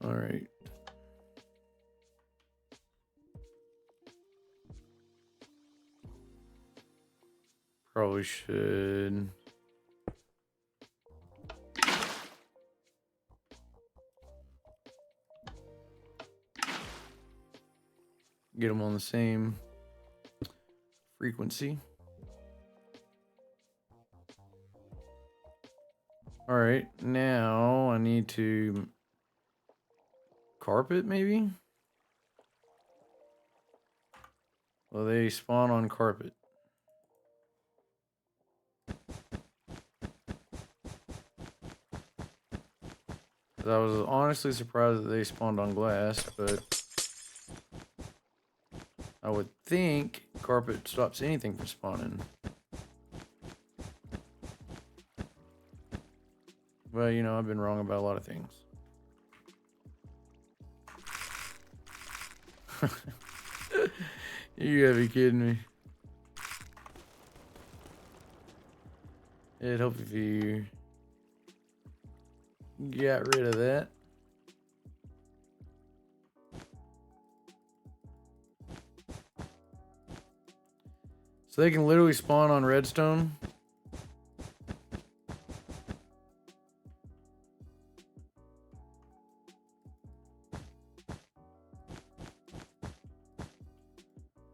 All right. Probably should. Get them on the same frequency. All right, now I need to carpet maybe? Well, they spawn on carpet. I was honestly surprised that they spawned on glass, but I would think carpet stops anything from spawning. Well, you know, I've been wrong about a lot of things. You gotta be kidding me. It'd help if you got rid of that. So they can literally spawn on redstone.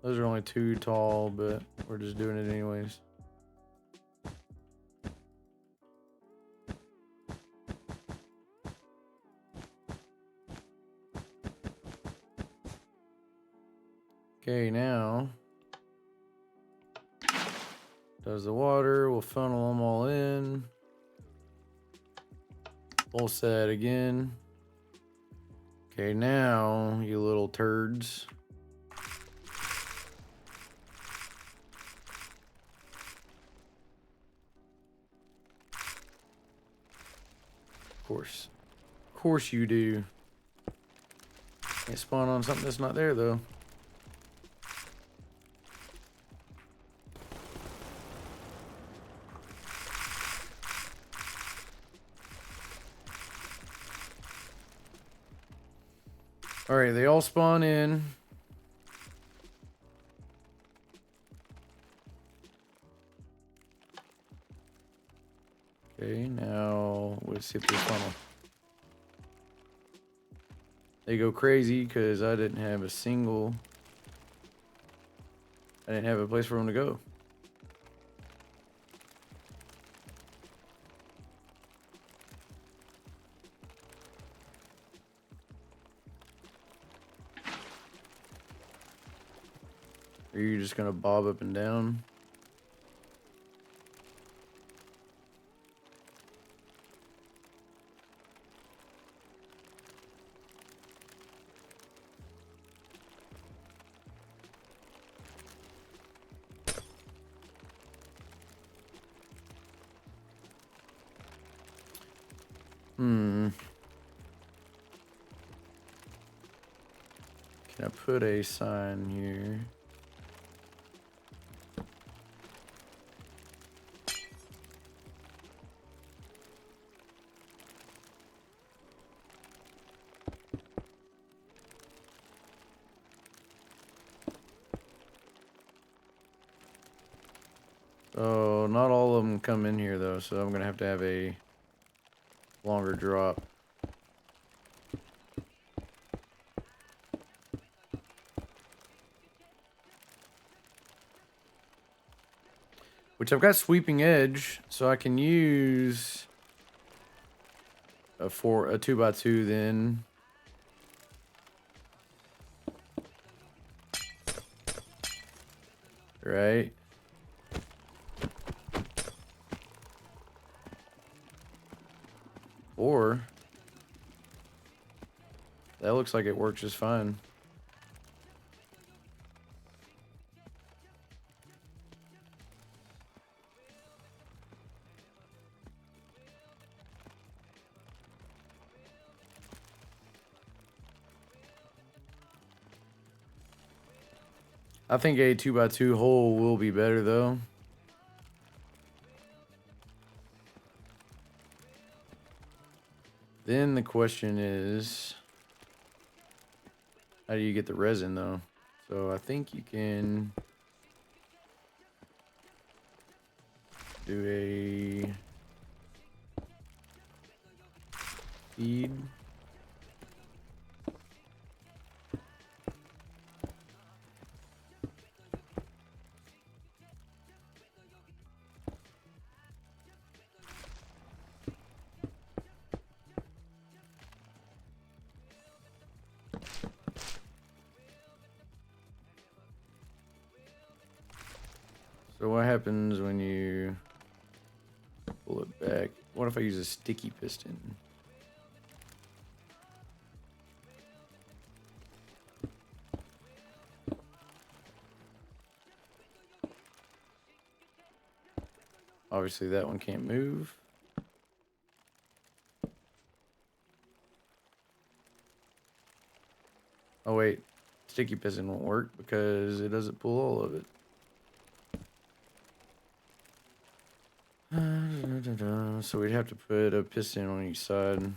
Those are only too tall, but we're just doing it anyways. Okay, now does the water. We'll funnel them all in. Pulse that again. Okay, now you little turds. Of course you do. Can't spawn on something that's not there though. All right, they all spawn in. Okay, now let's hit this funnel. They go crazy because I didn't have a place for them to go. Are you just gonna bob up and down? Can I put a sign here? Oh, not all of them come in here though, so I'm gonna have to have a longer drop. Which I've got sweeping edge, so I can use a 2x2 then. Right? Or that looks like it works just fine. I think a 2x2 hole will be better though. Then the question is, How do you get the resin though? So I think you can do a feed. So what happens when you pull it back? What if I use a sticky piston? Obviously that one can't move. Oh wait, sticky piston won't work because it doesn't pull all of it. So we'd have to put a piston on each side.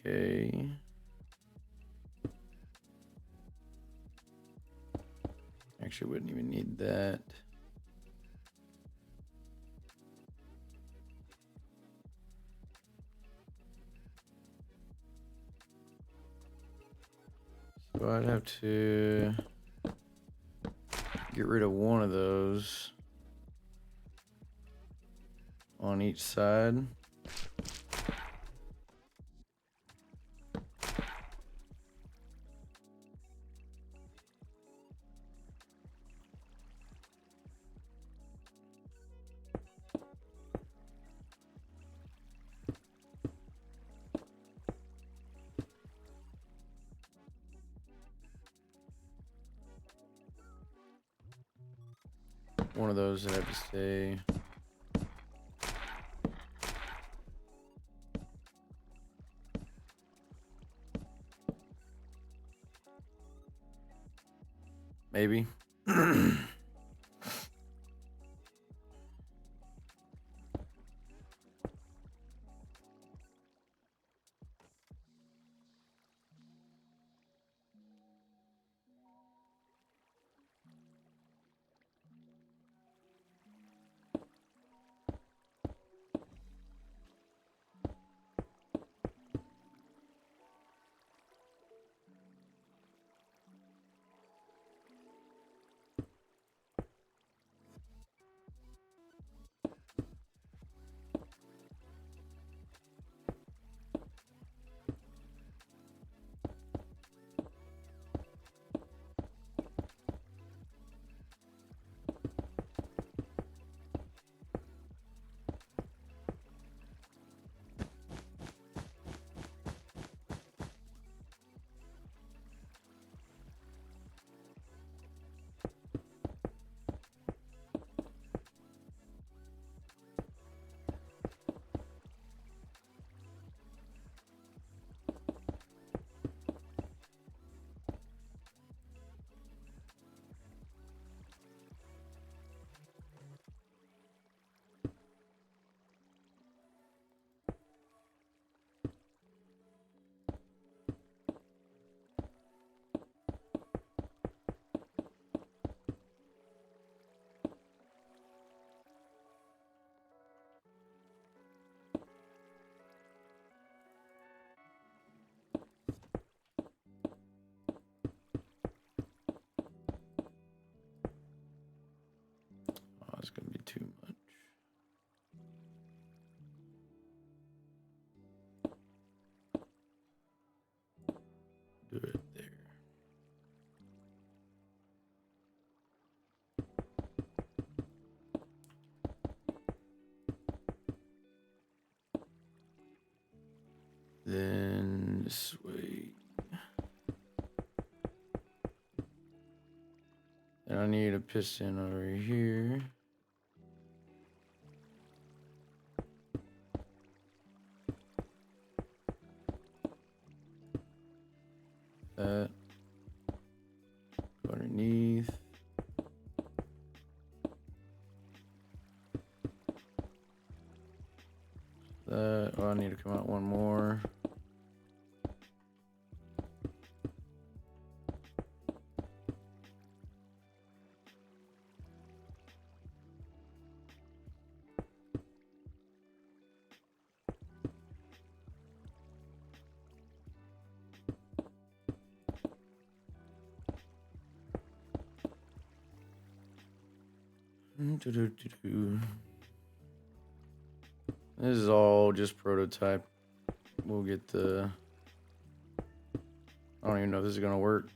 Okay. Actually, wouldn't even need that. So I'd have to get rid of one of those on each side. One of those would have to stay. Maybe. then this way. And I need a piston over here. That. Go underneath. That. Oh, I need to come out one more. This is all just prototype. We'll get the... I don't even know if this is gonna work.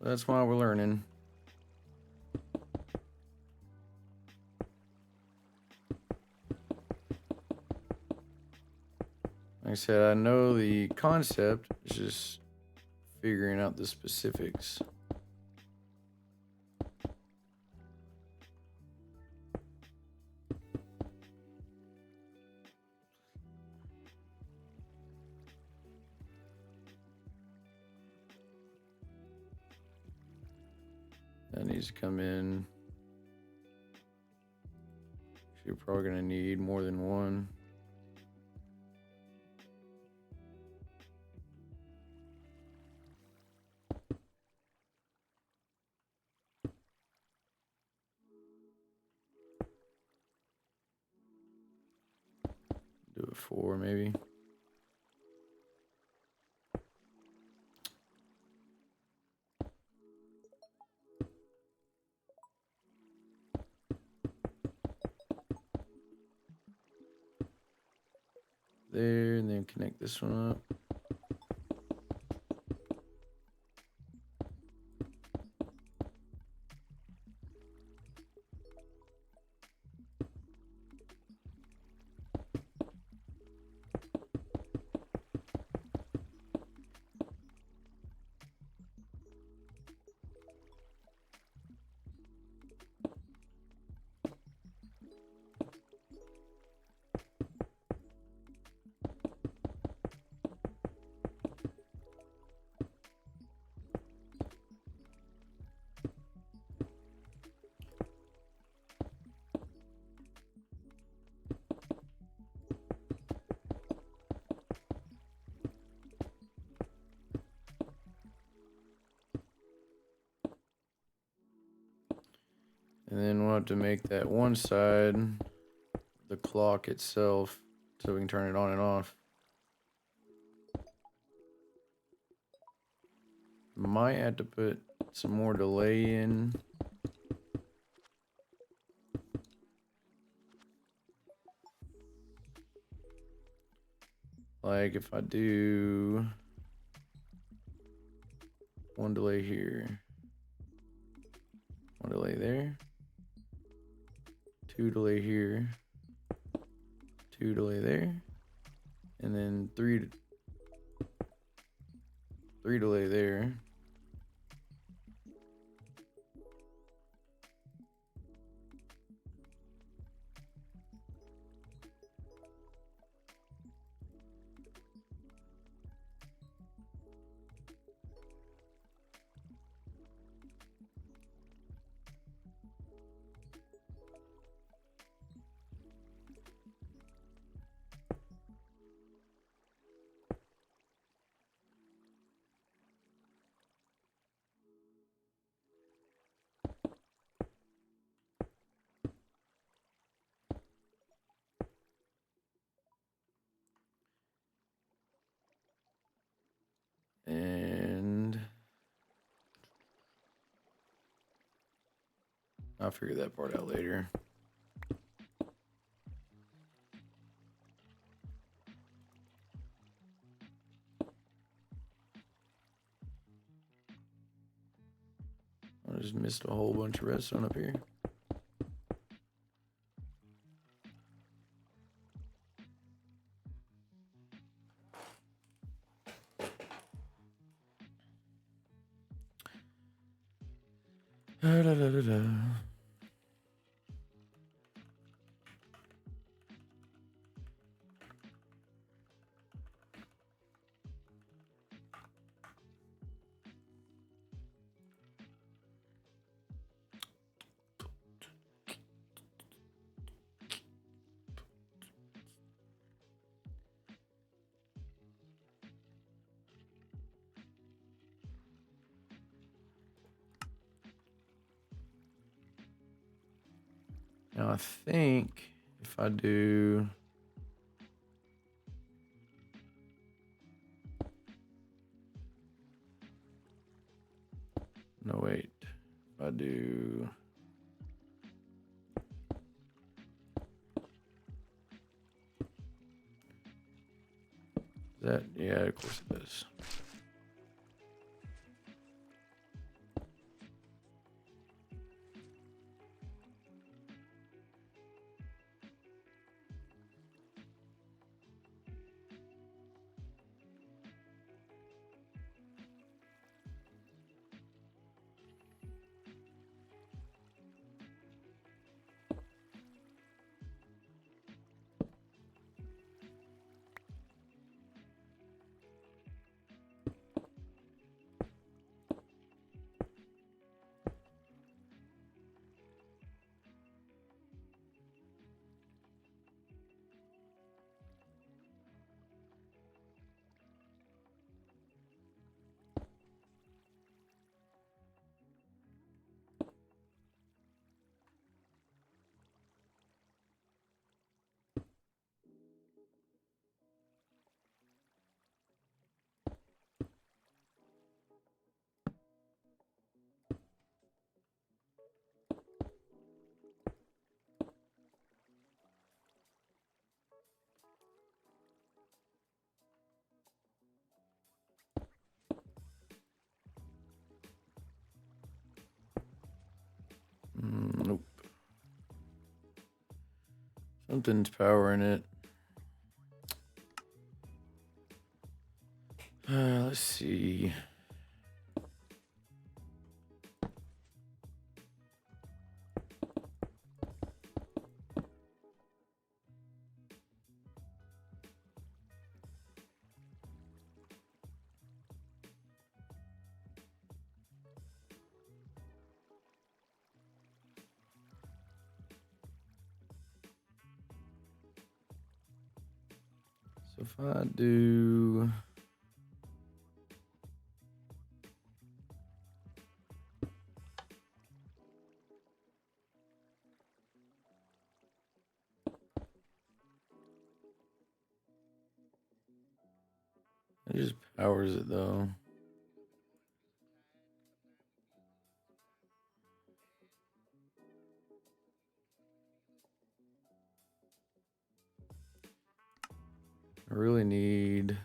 That's why we're learning. Like I said, I know the concept. It's just figuring out the specifics. That needs to come in. You're probably gonna need more than one. Do it 4 maybe. There, and then connect this one up. And then we'll have to make that one side the clock itself so we can turn it on and off. Might have to put some more delay in. Like if I do one delay here, one delay there, 2 delay here, 2 delay there, and then 3 delay there. And I'll figure that part out later. I just missed a whole bunch of redstone up here. Da, da, da, da, da. Now I think if I do no wait, if I do that, yeah, of course it does. Nope. Something's powering it. Let's see. So if I do it just powers it though. I really need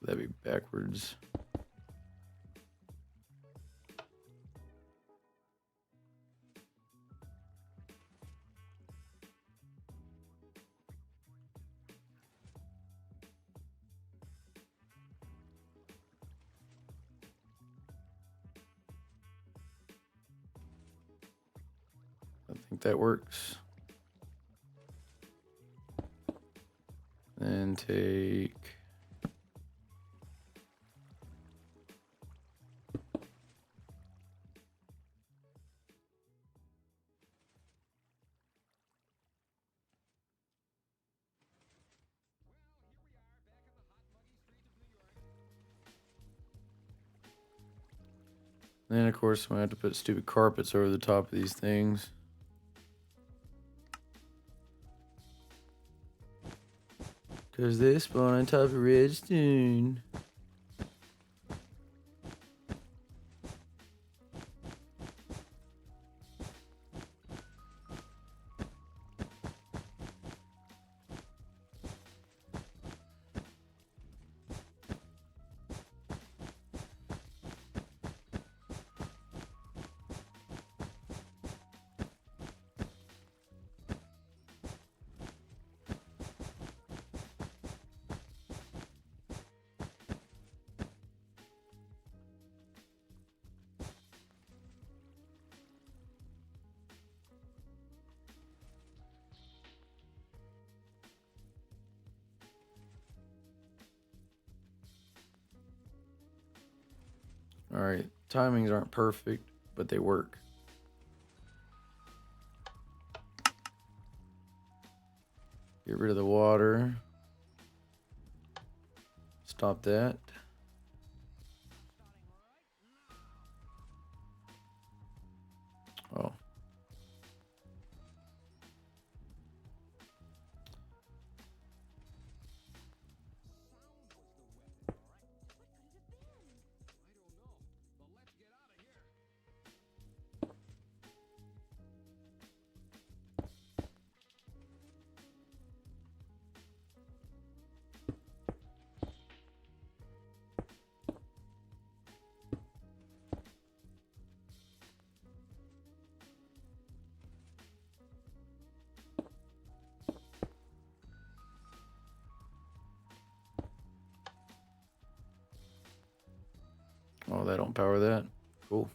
that'd be backwards. I think that works. Then take then of course I'm gonna have to put stupid carpets over the top of these things. Cause they spawn on top of redstone. Alright, timings aren't perfect, but they work. Get rid of the water. Stop that. Oh. Oh, that don't power that. Cool.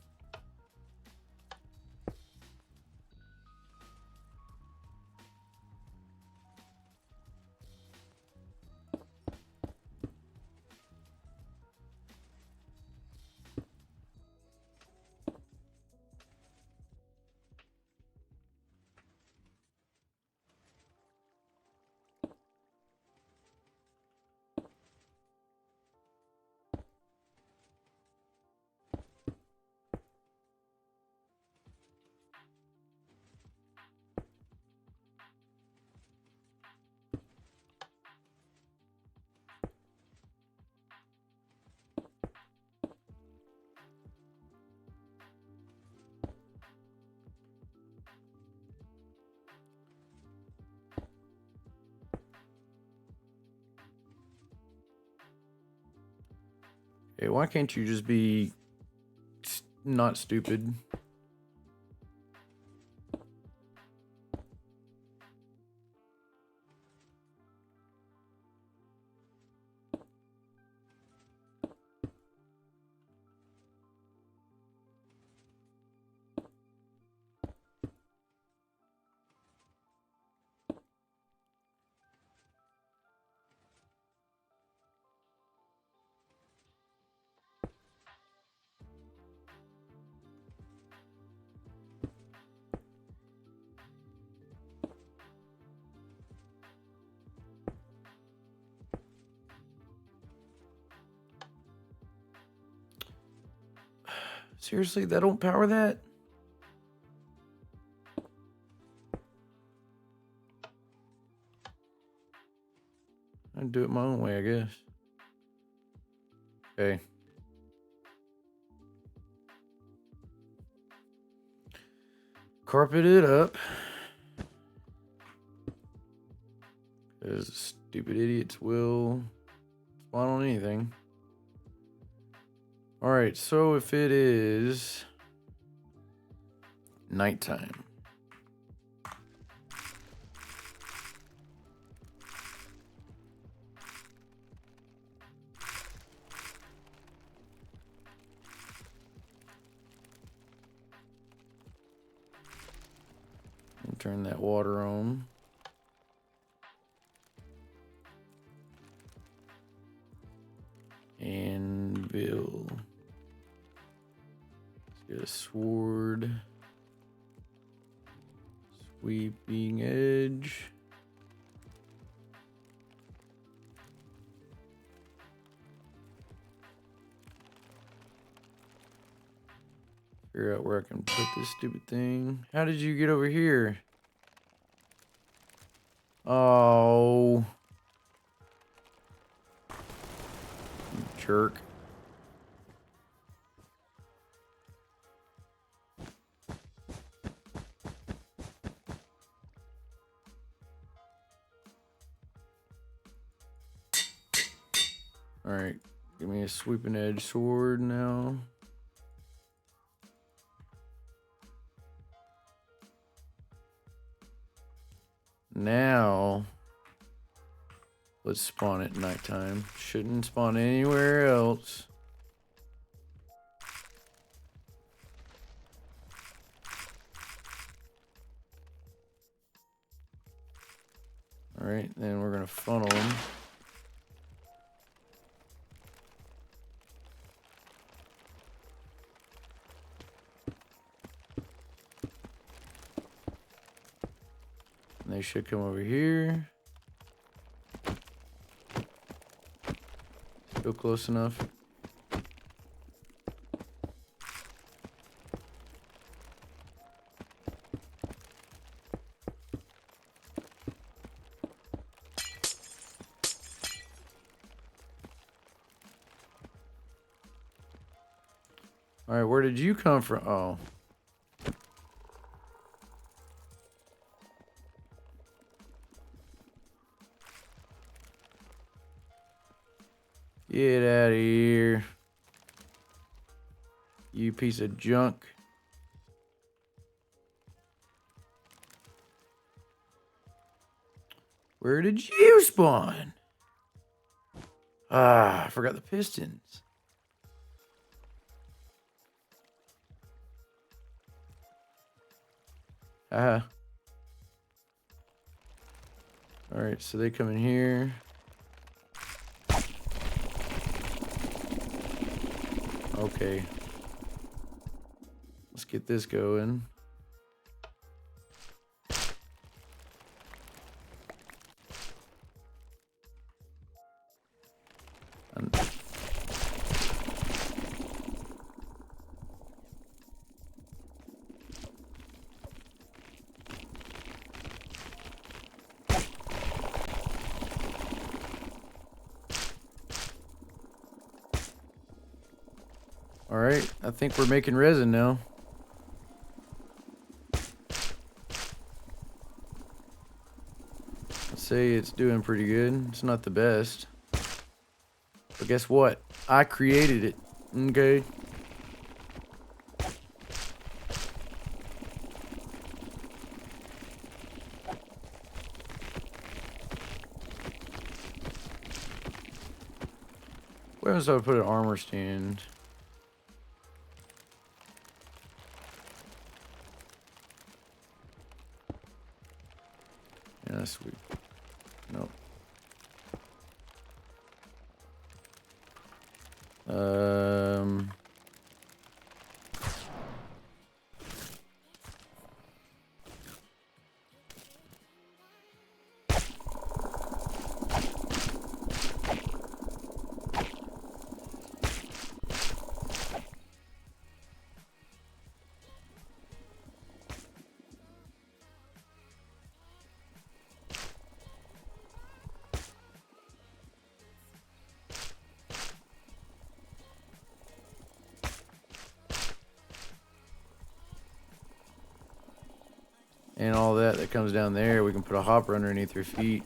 Hey, why can't you just be not stupid? Seriously, that don't power that? I'd do it my own way, I guess. Okay. Carpet it up. Because stupid idiots will spawn on anything. Alright, so if it is nighttime. And turn that water on. Anvil. Let's get a sword. Sweeping edge. Figure out where I can put this stupid thing. How did you get over here? Oh. You jerk. Alright, give me a sweeping edge sword now. Now, let's spawn at nighttime. Shouldn't spawn anywhere else. Alright, then we're gonna funnel them. they should come over here. Still close enough. All right, where did you come from? Oh. Get out of here. You piece of junk. Where did you spawn? Ah, I forgot the pistons. Ah. Alright, so they come in here. Okay. Let's get this going. Alright, I think we're making resin now. I'd say it's doing pretty good. It's not the best. But guess what? I created it. Okay. Where else do I put an armor stand? Yeah, sweet. Nope. And all that comes down there, we can put a hopper underneath your feet.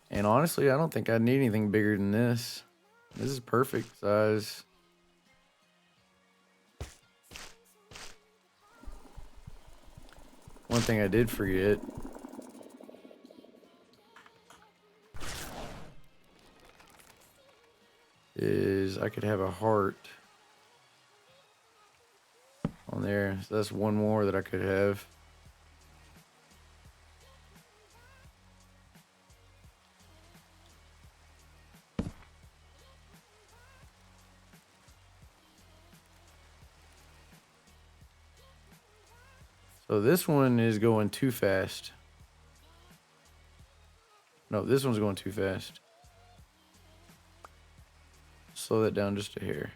And honestly, I don't think I need anything bigger than this. This is perfect size. One thing I did forget is I could have a heart on there. So that's one more that I could have. So this one is going too fast. No, this one's going too fast. Slow that down just a hair.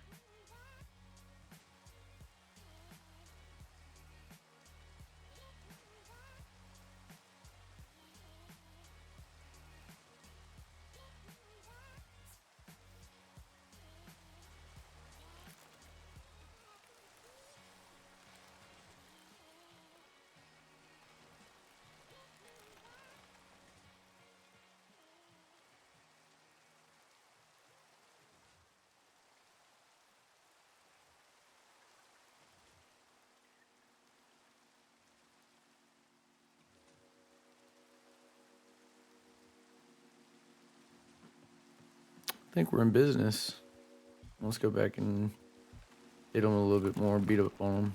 I think we're in business. Let's go back and hit them a little bit more, beat up on them.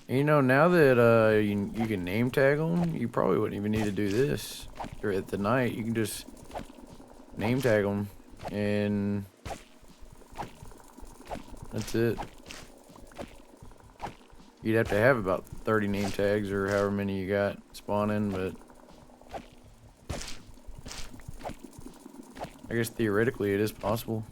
You know, now that you can name tag them, you probably wouldn't even need to do this. Or at the night, you can just name tag them, and that's it. You'd have to have about 30 name tags or however many you got spawning, but I guess theoretically it is possible.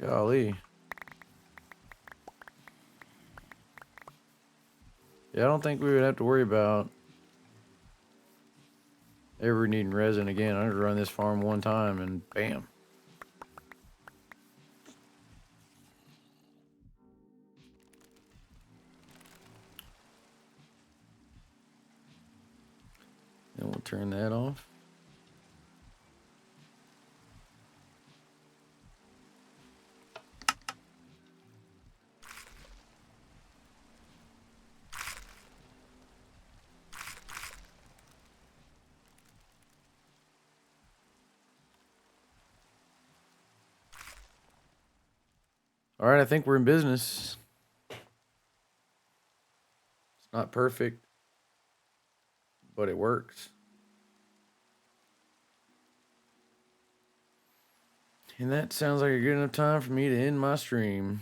Golly. Yeah, I don't think we would have to worry about ever needing resin again. I'm gonna run this farm one time and bam. And we'll turn that off. All right, I think we're in business. It's not perfect, but it works. And that sounds like a good enough time for me to end my stream.